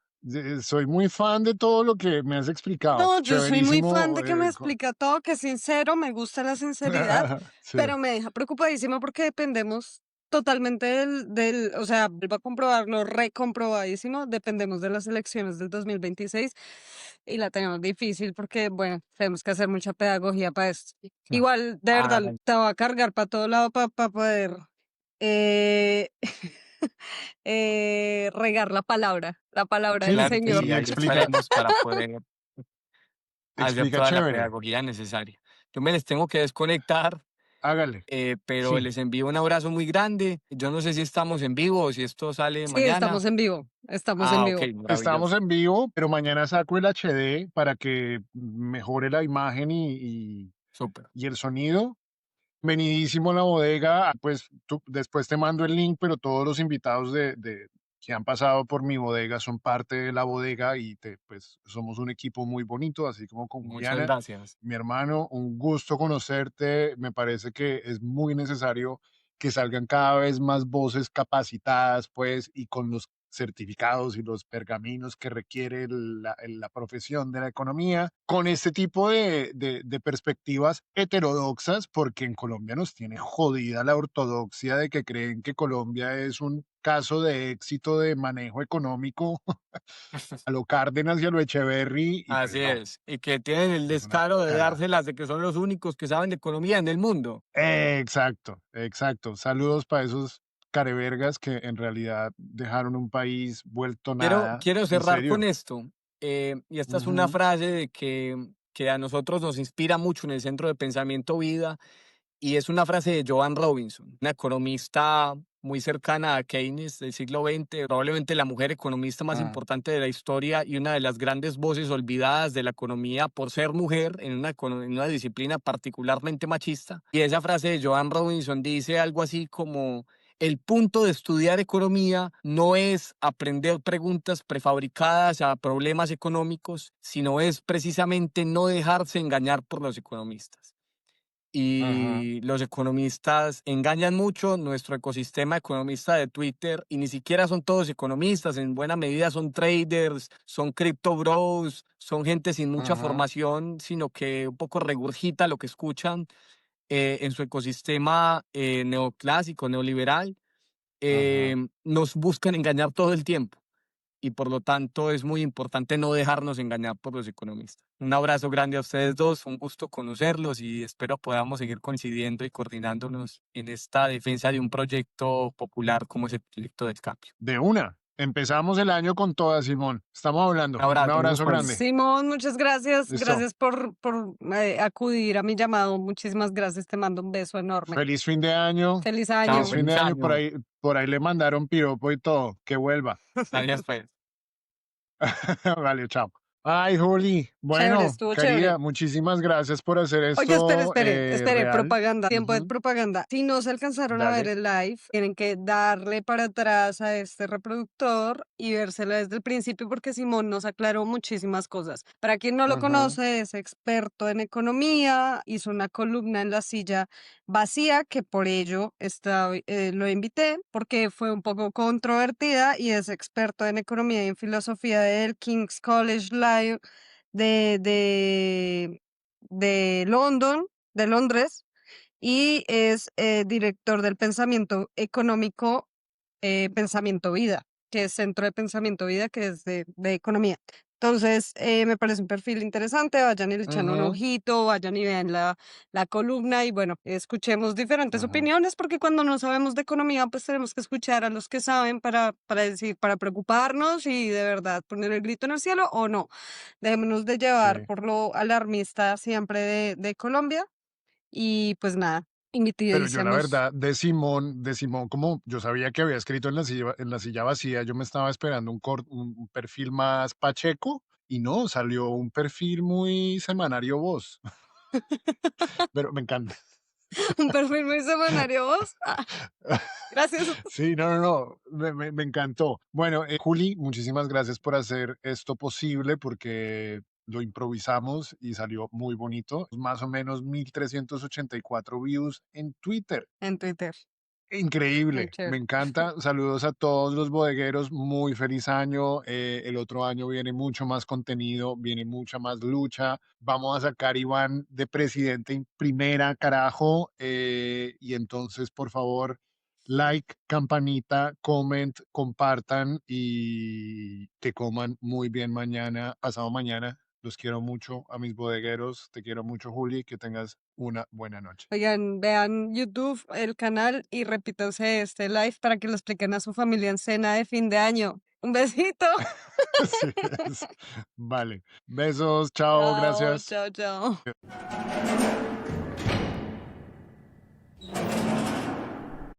soy muy fan de todo lo que me has explicado. No, yo soy muy fan Chéverísimo. de que me explica todo, que es sincero, me gusta la sinceridad, Sí. pero me deja preocupadísimo porque dependemos totalmente o sea, vuelvo a comprobarlo, recomprobadísimo, dependemos de las elecciones del 2026 y la tenemos difícil porque, bueno, tenemos que hacer mucha pedagogía para esto. Igual, de verdad, Ay, te va a cargar para todo lado para poder eh, regar la palabra del Sí, claro que Señor. sí, y ahí explica, estaremos para poder hacer explica toda la chévere. pedagogía necesaria. Yo me les tengo que desconectar. Hágale. pero Sí. les envío un abrazo muy grande. Yo no sé si estamos en vivo o si esto sale Sí, mañana. estamos en vivo. Estamos en Ah, vivo. ok, Estamos maravilloso. en vivo, pero mañana saco el HD para que mejore la imagen Súper. y el sonido. Venidísimo la bodega, pues después te mando el link, pero todos los invitados que han pasado por mi bodega son parte de la bodega y pues somos un equipo muy bonito, así como con Muchas Juliana, gracias. mi hermano, un gusto conocerte. Me parece que es muy necesario que salgan cada vez más voces capacitadas, pues, y con los certificados y los pergaminos que requiere la profesión de la economía, con este tipo de perspectivas heterodoxas, porque en Colombia nos tiene jodida la ortodoxia de que creen que Colombia es un caso de éxito de manejo económico a lo Cárdenas y a lo Echeverry, y pues Así no, es. Y que tienen el es una descaro de cagada. dárselas de que son los únicos que saben de economía en el mundo. Exacto, exacto. Saludos para esos carevergas que en realidad dejaron un país vuelto nada. Quiero En cerrar con serio. esto. Y esta es una Ujú, frase de que a nosotros nos inspira mucho en el Centro de Pensamiento Vida. Y es una frase de Joan Robinson, una economista muy cercana a Keynes del siglo XX, probablemente la mujer economista más ah, importante de la historia y una de las grandes voces olvidadas de la economía por ser mujer en en una disciplina particularmente machista. Y esa frase de Joan Robinson dice algo así como: el punto de estudiar economía no es aprender preguntas prefabricadas a problemas económicos, sino es precisamente no dejarse engañar por los economistas. ajá, Y los economistas engañan mucho. Nuestro ecosistema economista de Twitter, y ni siquiera son todos economistas, en buena medida son traders, son crypto bros, son gente sin mucha ajá, formación, sino que un poco regurgita lo que escuchan en su ecosistema neoclásico, neoliberal. ajá. Nos buscan engañar todo el tiempo y por lo tanto es muy importante no dejarnos engañar por los economistas. Un abrazo grande a ustedes dos, un gusto conocerlos y espero podamos seguir coincidiendo y coordinándonos en esta defensa de un proyecto popular como es el proyecto del cambio. De una. Empezamos el año con toda, Simón. Estamos Un hablando. Un abrazo, abrazo pues. grande. Simón, muchas gracias. Listo. Gracias por acudir a mi llamado. Muchísimas gracias. Te mando un beso enorme. Feliz fin de año. Feliz Chao, Feliz año. fin de feliz año. año. Por ahí le mandaron piropo y todo. Que vuelva. Gracias, pues. Vale, chao. Ay, Juli. Chévere, Bueno, estuvo chévere. querida, muchísimas gracias por hacer Oye, esto espere, real. propaganda, tiempo de Ujú, propaganda. Si no se alcanzaron a ver dale. el live, tienen que darle para atrás a este reproductor y vérsela desde el principio porque Simón nos aclaró muchísimas cosas. Para quien no lo Ujú, conoce, es experto en economía, hizo una columna en La Silla Vacía, que por ello lo invité porque fue un poco controvertida y es experto en economía y en filosofía del King's College Live de de Londres, y es director del Pensamiento Económico, Pensamiento Vida, que es Centro de Pensamiento Vida, que es de economía. Entonces, me parece un perfil interesante, vayan y le echan un ujú, ojito, vayan y vean la columna y bueno, escuchemos diferentes ujú. opiniones, porque cuando no sabemos de economía, pues tenemos que escuchar a los que saben para decir, para preocuparnos y de verdad poner el grito en el cielo o no. Dejémonos de llevar Sí. por lo alarmista siempre de Colombia y pues nada, Pero yo la invitadísimos. verdad, de Simón, como yo sabía que había escrito en la silla vacía, yo me estaba esperando un perfil más pacheco y no, salió un perfil muy semanario voz, pero me encanta. Un perfil muy semanario, ¿vos? Ah, gracias. Sí, no, no, no, me encantó. Bueno, Juli, muchísimas gracias por hacer esto posible porque lo improvisamos y salió muy bonito. Más o menos 1384 views en Twitter. En Twitter. Muy Increíble, me chévere. encanta. Saludos a todos los bodegueros, muy feliz año. El otro año viene mucho más contenido, viene mucha más lucha. Vamos a sacar Iván de presidente en primera, carajo. Y entonces, por favor, like, campanita, comment, compartan y que coman muy bien mañana, pasado mañana. Los quiero mucho a mis bodegueros. Te quiero mucho, Juli. Que tengas una buena noche. Oigan, vean YouTube, el canal y repítanse este live para que lo expliquen a su familia en cena de fin de año. Un besito. Así es. Vale. Besos, chao, Chao, gracias. chao, chao.